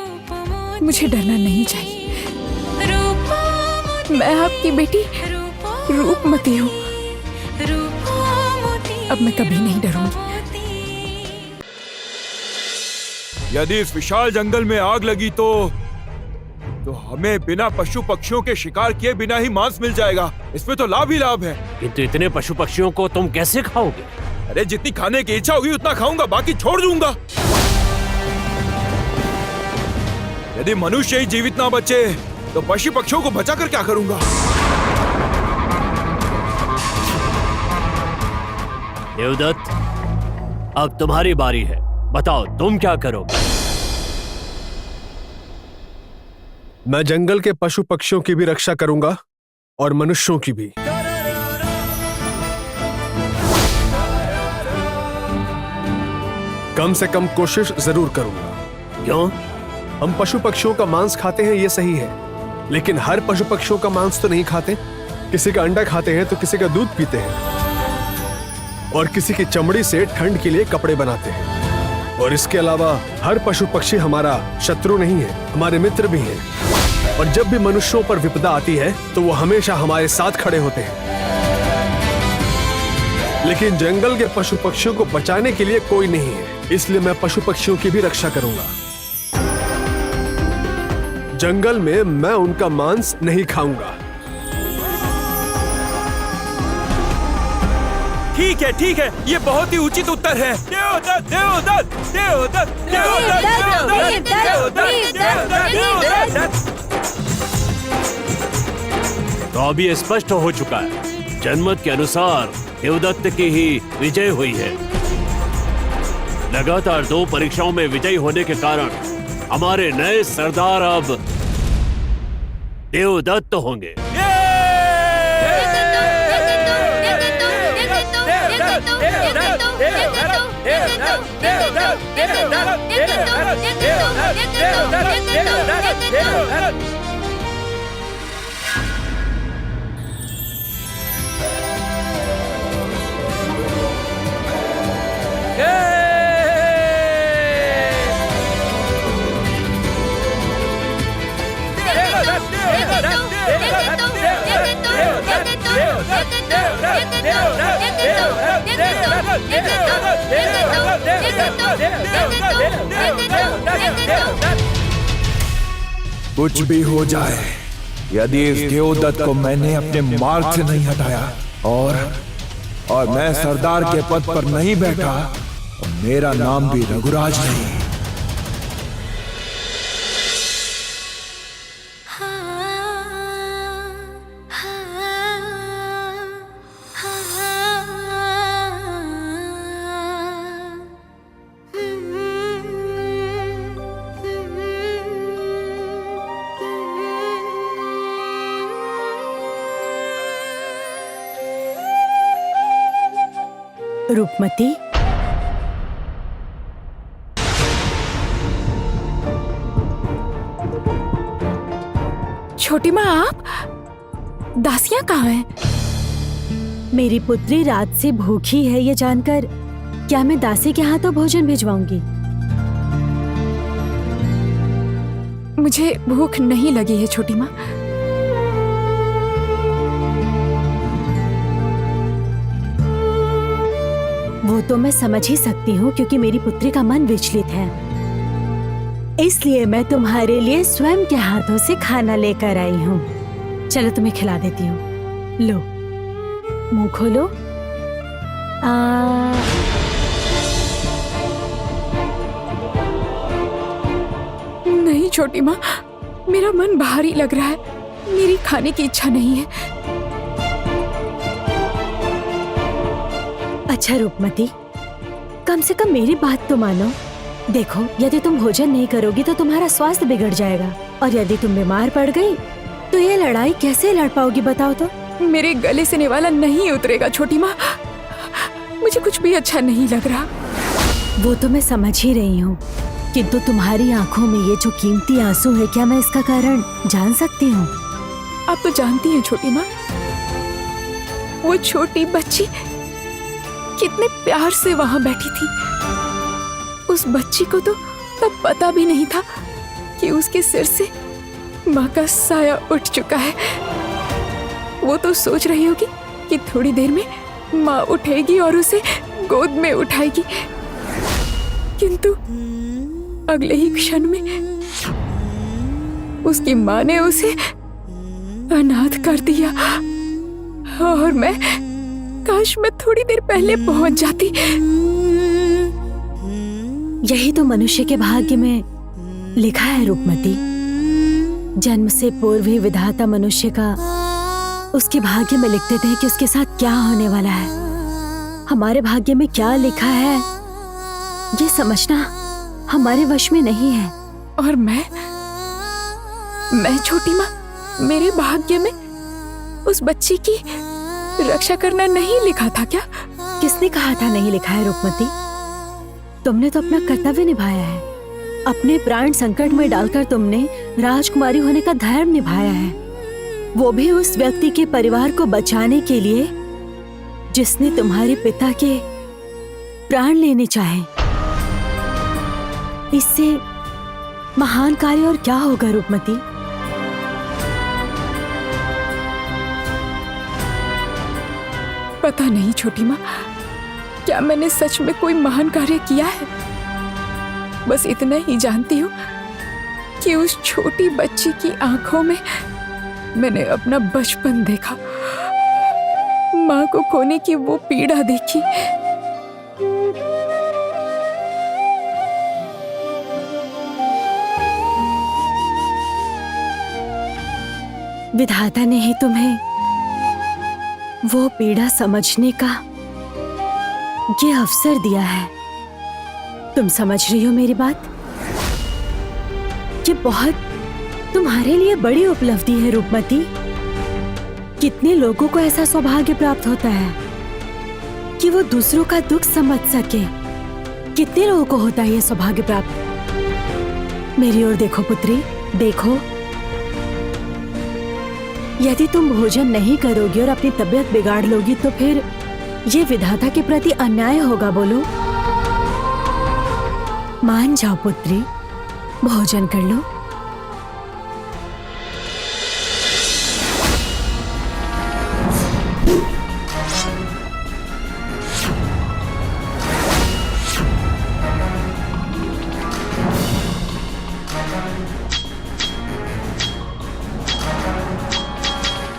मुझे डरना नहीं चाहिए। मैं आपकी बेटी रूपमती हूँ। अब मैं कभी नहीं डरूंगी। यदि इस विशाल जंगल में आग लगी तो हमें बिना पशु पक्षियों के शिकार किए बिना ही मांस मिल जाएगा। इसमें तो लाभ ही लाभ है। किंतु इतने पशु पक्षियों को तुम कैसे खाओगे? अरे जितनी खाने की इच्छा होगी उतना खाऊंगा, बाकी छोड़ दूंगा। यदि मनुष्य ही जीवित ना बचे तो पशु पक्षियों को बचाकर क्या करूंगा? देवदत्त, अब तुम्हारी बारी है। बताओ तुम क्या करोगे? मैं जंगल के पशु पक्षियों की भी रक्षा करूंगा और मनुष्यों की भी। कम से कम कोशिश जरूर करूंगा। क्यों? हम पशु पक्षियों का मांस खाते हैं, ये सही है, लेकिन हर पशु पक्षियों का मांस तो नहीं खाते। किसी का अंडा खाते हैं तो किसी का दूध पीते हैं और किसी की चमड़ी से ठंड के लिए कपड़े बनाते हैं। और इसके अलावा हर पशु पक्षी हमारा शत्रु नहीं है, हमारे मित्र भी हैं। और जब भी मनुष्यों पर विपदा आती है तो वो हमेशा हमारे साथ खड़े होते हैं। लेकिन जंगल के पशु पक्षियों को बचाने के लिए कोई नहीं है, इसलिए मैं पशु पक्षियों की भी रक्षा करूंगा। जंगल में मैं उनका मांस नहीं खाऊंगा। ठीक है, ये बहुत ही उचित उत्तर है। देवदत्त, देवदत्त, देवदत्त, देवदत्त, देवदत्त। तो अब ये स्पष्ट हो चुका है, जनमत के अनुसार देवदत्त की ही विजय हुई है। लगातार 2 परीक्षाओं में विजयी होने के कारण हमारे नए सरदार अब देवदत्त होंगे। कुछ भी हो जाए, यदि इस देवदत्त को मैंने अपने मार्ग से नहीं हटाया और मैं सरदार के पद पर नहीं बैठा, तो मेरा नाम भी रघुराज नहीं। रूपमती, छोटी माँ आप? दासियां कहाँ हैं? मेरी पुत्री रात से भूखी है ये जानकर क्या मैं दासी के हाथों भोजन भिजवाऊंगी? मुझे भूख नहीं लगी है छोटी माँ। वो तो मैं समझ ही सकती हूँ क्योंकि मेरी पुत्री का मन विचलित है, इसलिए मैं तुम्हारे लिए स्वयं के हाथों से खाना लेकर आई हूँ। चलो तुम्हें खिला देती हूँ। लो, मुंह खोलो। नहीं छोटी माँ, मेरा मन भारी लग रहा है, मेरी खाने की इच्छा नहीं है। अच्छा रूपमती, कम से कम मेरी बात तो मानो। देखो, यदि तुम भोजन नहीं करोगी तो तुम्हारा स्वास्थ्य बिगड़ जाएगा, और यदि तुम बीमार पड़ गई तो ये लड़ाई कैसे लड़ पाओगी बताओ तो? मेरे गले से निवाला नहीं उतरेगा छोटी माँ, मुझे कुछ भी अच्छा नहीं लग रहा। वो तो मैं समझ ही रही हूँ, किंतु तुम्हारी आंखों में ये जो कीमती आंसू है, क्या मैं इसका कारण जान सकती हूँ? आप तो जानती हैं छोटी माँ, वो छोटी बच्ची कितने प्यार से वहां बैठी थी। उस बच्ची को तो तब पता भी नहीं था कि उसके सिर से माँ का साया उठ चुका है। वो तो सोच रही होगी कि थोड़ी देर में माँ उठेगी और उसे गोद में उठाएगी, किंतु अगले ही क्षण में उसकी माँ ने उसे अनाथ कर दिया। और मैं काश मैं थोड़ी देर पहले पहुंच जाती। यही तो मनुष्य के भाग्य में लिखा है रूपमती। जन्म से पूर्व ही विधाता मनुष्य का उसके भाग्य में लिखते थे कि उसके साथ क्या होने वाला है। हमारे भाग्य में क्या लिखा है ये समझना हमारे वश में नहीं है। और मैं छोटी माँ, मेरे भाग्य में उस बच्ची की रक्षा करना नहीं लिखा था क्या? किसने कहा था नहीं लिखा है रूपमती? तुमने तो अपना कर्तव्य निभाया है। अपने प्राण संकट में डालकर तुमने राजकुमारी होने का धर्म निभाया है, वो भी उस व्यक्ति के परिवार को बचाने के लिए जिसने तुम्हारे पिता के प्राण लेने चाहे। इससे महान कार्य और क्या होगा रूपमती? पता नहीं छोटी माँ, क्या मैंने सच में कोई महान कार्य किया है? बस इतना ही जानती हूँ कि उस छोटी बच्ची की आंखों में मैंने अपना बचपन देखा, माँ को खोने की वो पीड़ा देखी। विधाता ने ही तुम्हें वो पीड़ा समझने का ये अवसर दिया है। तुम समझ रही हो मेरी बात? ये बहुत तुम्हारे लिए बड़ी उपलब्धि है रूपमती। कितने लोगों को ऐसा सौभाग्य प्राप्त होता है कि वो दूसरों का दुख समझ सके। कितने लोगों को होता है ये सौभाग्य प्राप्त? मेरी ओर देखो पुत्री, देखो। यदि तुम भोजन नहीं करोगी और अपनी तबीयत बिगाड़ लोगी तो फिर ये विधाता के प्रति अन्याय होगा। बोलो, मान जाओ पुत्री, भोजन कर लो।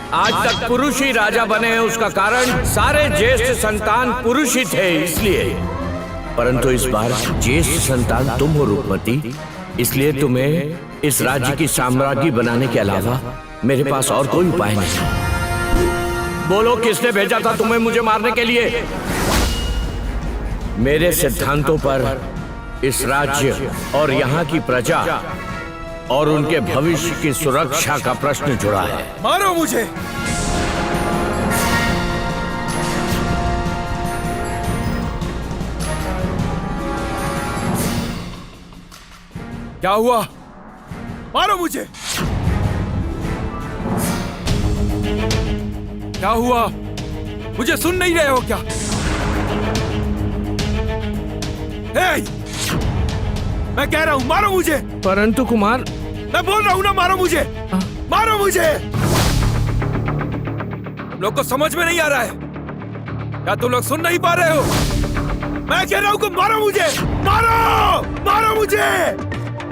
आज तक पुरुष ही राजा बने हैं, उसका कारण सारे ज्येष्ठ संतान पुरुष ही थे इसलिए। परंतु इस बार ज्येष्ठ संतान तुम हो रूपमती, इसलिए तुम्हें इस राज्य की साम्राज्ञी बनाने के अलावा मेरे पास और कोई उपाय नहीं। बोलो, किसने भेजा था तुम्हें मुझे मारने के लिए? मेरे सिद्धांतों पर इस राज्य और यहाँ की प्रजा और उनके भविष्य की सुरक्षा का प्रश्न जुड़ा है। मारो मुझे। क्या हुआ? मारो मुझे। क्या हुआ? मुझे सुन नहीं रहे हो क्या? हे! मैं कह रहा हूं मारो मुझे। परंतु कुमार, मैं बोल रहा हूं ना, मारो मुझे, मारो मुझे। तुम लोग को समझ में नहीं आ रहा है क्या? तुम लोग सुन नहीं पा रहे हो? मैं कह रहा हूं कि मारो मुझे, मारो, मारो मुझे।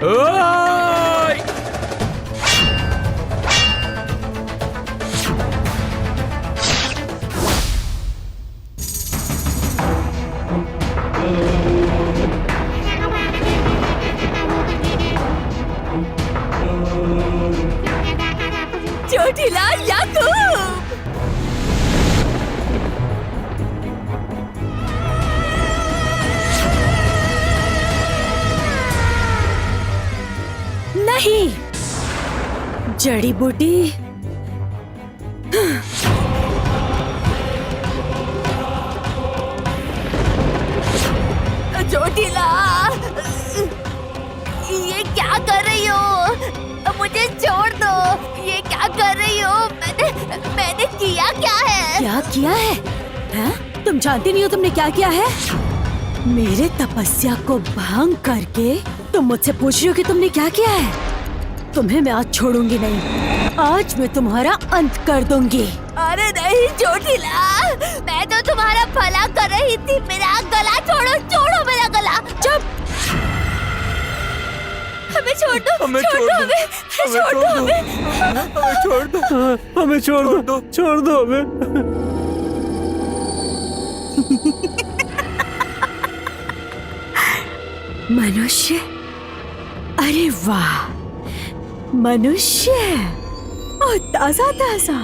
ओए! चोटिला याकूब। नहीं, जड़ी बूटी। चोटिला, ये क्या कर रही हो? मुझे छोड़ दो। ये क्या कर रही हो? मैंने किया क्या है? क्या किया है? हैं? तुम जानती नहीं हो तुमने क्या किया है? मेरे तपस्या को भंग करके तुम मुझसे पूछ रही हो कि तुमने क्या किया है? तुम्हें मैं आज छोड़ूंगी नहीं। आज मैं तुम्हारा अंत कर दूंगी। अरे नहीं चोटिला, मैं तो तुम्हारा भला कर रही थी। मेरा गला छोड़ो, छोड़ो मेरा गला। चुप! हमें छोड़ दो, हमें छोड़ छोड़ दो, दो, हमें छोड़ दो, हमें छोड़ दो, हमें छोड़ दो, छोड़ दो हमें। मनुष्य? अरे वाह, मनुष्य और ताजा ताजा।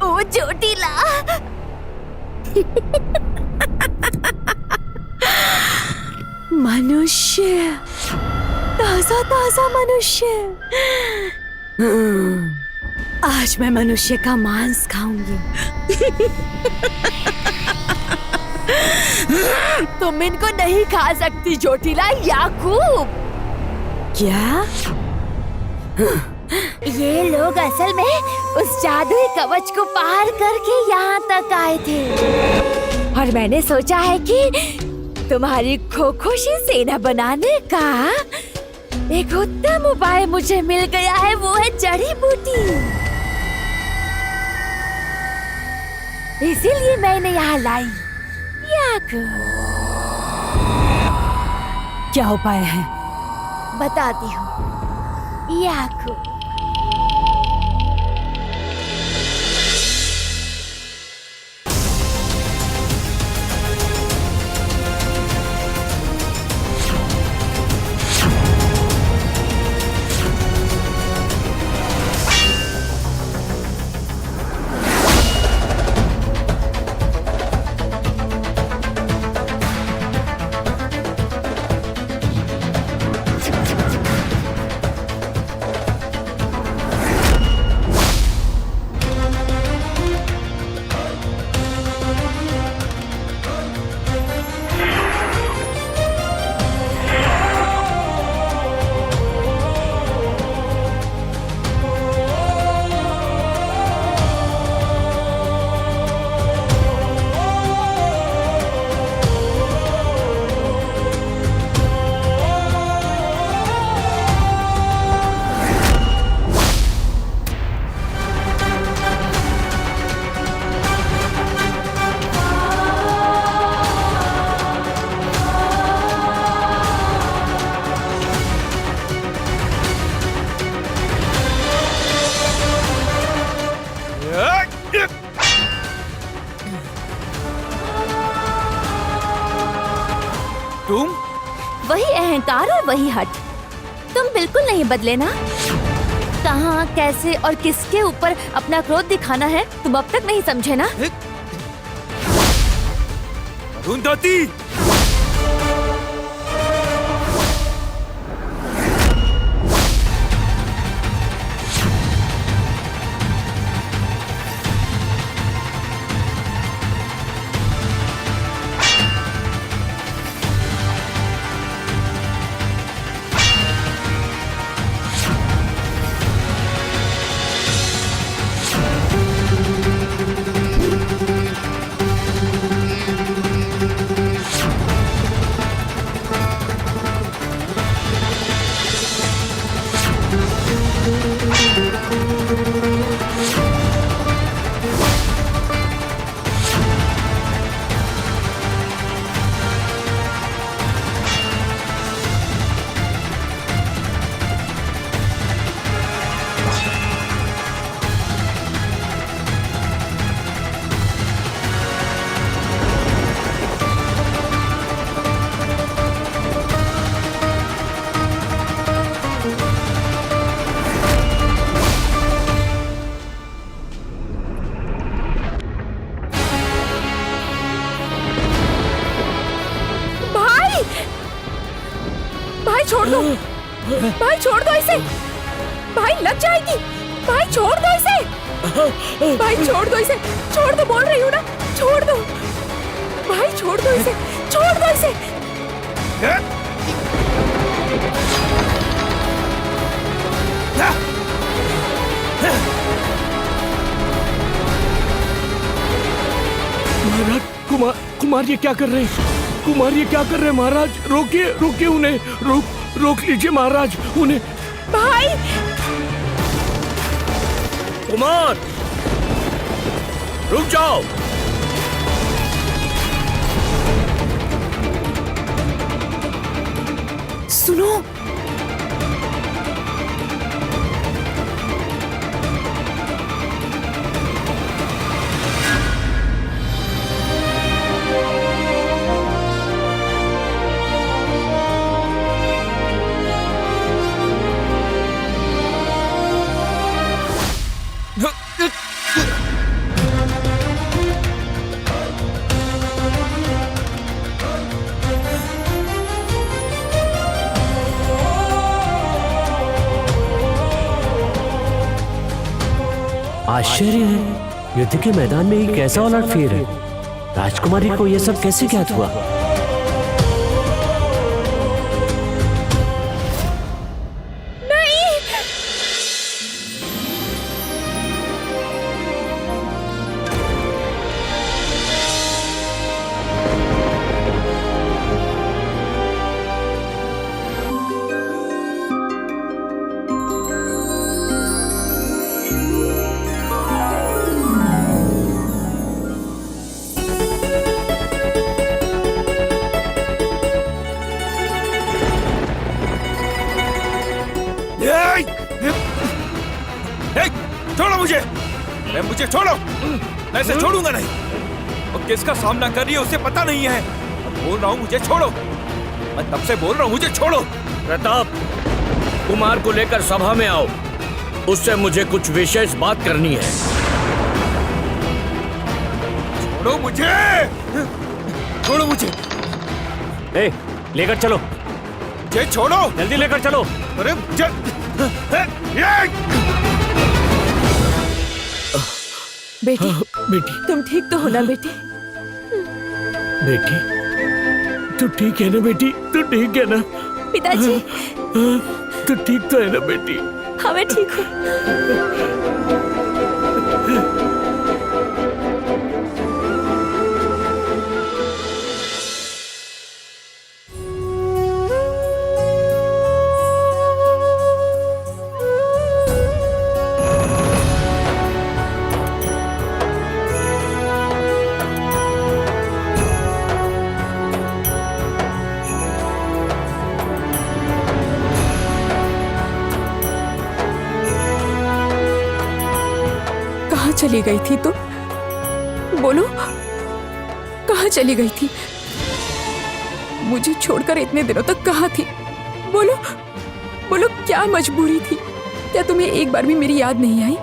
ओ चोटिला, मनुष्य, ताजा ताजा मनुष्य। आज मैं मनुष्य का मांस खाऊंगी। तुम इनको नहीं खा सकती चोटिला याकूब। क्या? ये लोग असल में उस जादुई कवच को पार करके यहाँ तक आए थे और मैंने सोचा है कि तुम्हारी खोखोशी सेना बनाने का एक उत्तम उपाय मुझे मिल गया है। वो है जड़ी बूटी। इसीलिए मैंने यहाँ लाई। याकूब, क्या उपाय है? बताती हूँ याकूब। तुम? वही अहंकार और वही हट। तुम बिल्कुल नहीं बदले ना। कहाँ, कैसे और किसके ऊपर अपना क्रोध दिखाना है तुम अब तक नहीं समझे ना। अरुंधति! दो, भाई छोड़ दो इसे, भाई लग जाएगी, भाई छोड़ दो इसे, भाई छोड़ दो इसे, छोड़ दो बोल रही हूँ ना, छोड़ दो, भाई छोड़ दो इसे, छोड़ दो इसे। महाराज, कुमार ये क्या कर रहे हैं? कुमार ये क्या कर रहे हैं महाराज? रोकिए, रोकिए उन्हें, रोक लीजिए महाराज उन्हें। भाई कुमार, रुक जाओ। सुनो, आश्चर्य है, युद्ध के मैदान में ये कैसा उलटफेर है? राजकुमारी को यह सब कैसे ज्ञात हुआ? छोड़ो मुझे, मुझे छोड़ो, मैं इसे छोड़ूंगा नहीं। और किसका सामना कर रही है उसे पता नहीं है। मैं बोल रहा हूँ मुझे छोड़ो, मैं तब से बोल रहा हूँ मुझे छोड़ो। प्रताप, कुमार को लेकर सभा में आओ, उससे मुझे कुछ विशेष बात करनी है। छोड़ो मुझे, छोड़ो मुझे, लेकर चलो, मुझे छोड़ो, जल्दी लेकर चलो। अरे बेटी, बेटी, तुम ठीक तो हो ना बेटी? बेटी, तू ठीक है ना बेटी? तू ठीक है ना? पिताजी, तू ठीक तो है ना बेटी? हाँ मैं ठीक हूँ। चली गई थी तो बोलो, कहाँ चली गई थी? मुझे छोड़कर इतने दिनों तक कहाँ थी? बोलो, बोलो क्या मजबूरी थी? क्या तुम्हें एक बार भी मेरी याद नहीं आई?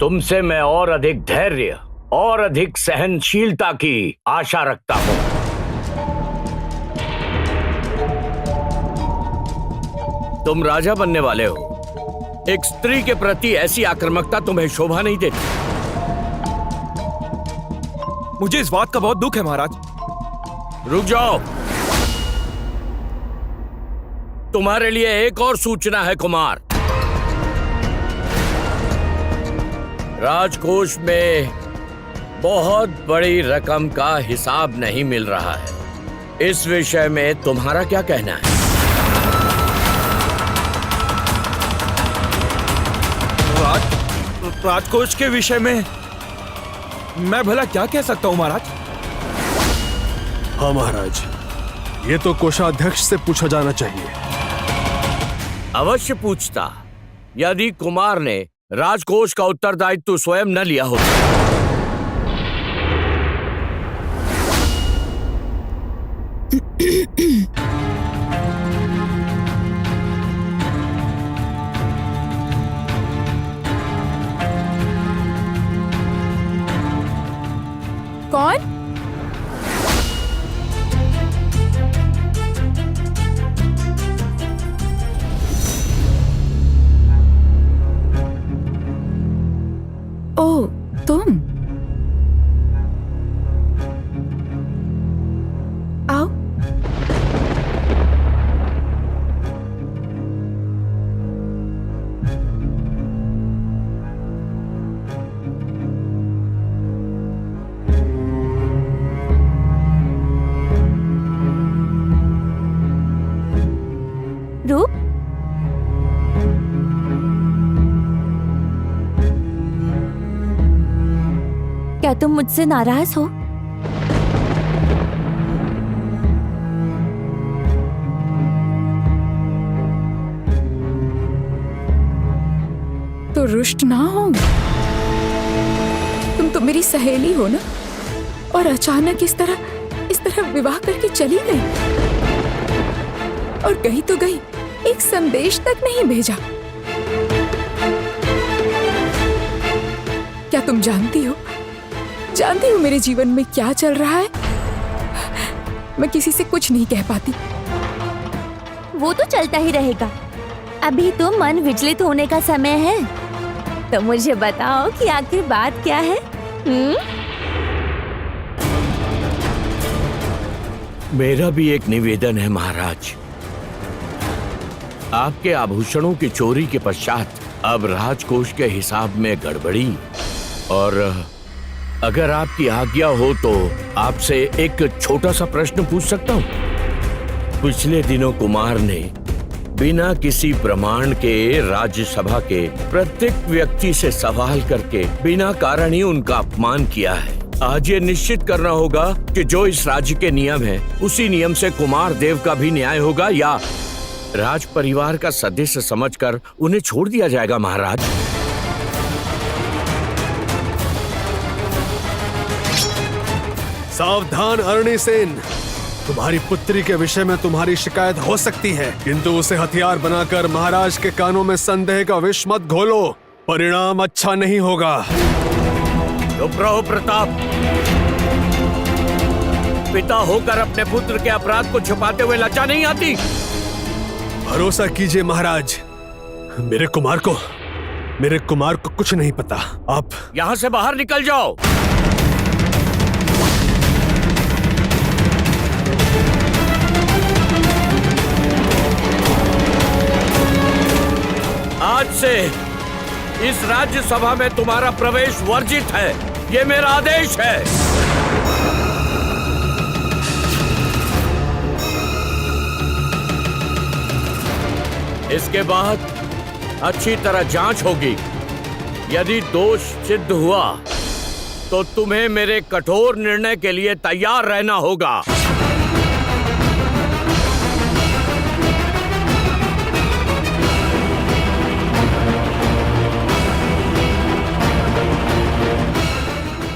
तुमसे मैं और अधिक धैर्य और अधिक सहनशीलता की आशा रखता हूं। तुम राजा बनने वाले हो, एक स्त्री के प्रति ऐसी आक्रामकता तुम्हें शोभा नहीं देती। मुझे इस बात का बहुत दुख है महाराज। रुक जाओ, तुम्हारे लिए एक और सूचना है कुमार। राजकोष में बहुत बड़ी रकम का हिसाब नहीं मिल रहा है। इस विषय में तुम्हारा क्या कहना है? राजकोष के विषय में मैं भला क्या कह सकता हूं महाराज? हाँ महाराज, ये तो कोषाध्यक्ष से पूछा जाना चाहिए। अवश्य पूछता, यदि कुमार ने राजकोष का उत्तरदायित्व स्वयं न लिया होता। कौन? ओ, तुम आओ। रूप, क्या तुम मुझसे नाराज हो? तो रुष्ट ना हो। तुम तो मेरी सहेली हो ना, और अचानक इस तरह विवाह करके चली गई, और गई तो गई, एक संदेश तक नहीं भेजा। क्या तुम जानती हो मेरे जीवन में क्या चल रहा है? मैं किसी से कुछ नहीं कह पाती। वो तो चलता ही रहेगा। अभी तो मन विचलित होने का समय है। तो मुझे बताओ कि आखिर बात क्या है? मेरा भी एक निवेदन है महाराज। आपके आभूषणों की चोरी के पश्चात अब राजकोष के हिसाब में गड़बड़ी, और अगर आपकी आज्ञा हो तो आपसे एक छोटा सा प्रश्न पूछ सकता हूँ? पिछले दिनों कुमार ने बिना किसी प्रमाण के राज्यसभा के प्रत्येक व्यक्ति से सवाल करके बिना कारण ही उनका अपमान किया है। आज ये निश्चित करना होगा कि जो इस राज्य के नियम है उसी नियम से कुमार देव का भी न्याय होगा, या राज परिवार का सदस्य समझकर उन्हें छोड़ दिया जाएगा महाराज। सावधान अरणी सेन, तुम्हारी पुत्री के विषय में तुम्हारी शिकायत हो सकती है, किंतु उसे हथियार बनाकर महाराज के कानों में संदेह का विष मत घोलो, परिणाम अच्छा नहीं होगा। चुप रहो प्रताप। पिता होकर अपने पुत्र के अपराध को छुपाते हुए लज्जा नहीं आती? भरोसा कीजिए महाराज, मेरे कुमार को कुछ नहीं पता। आप यहाँ से बाहर निकल जाओ। आज से इस राज्यसभा में तुम्हारा प्रवेश वर्जित है, ये मेरा आदेश है। इसके बाद अच्छी तरह जांच होगी। यदि दोष सिद्ध हुआ तो तुम्हें मेरे कठोर निर्णय के लिए तैयार रहना होगा।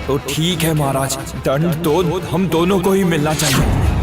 तो ठीक है महाराज, दंड तो हम दोनों को ही मिलना चाहिए।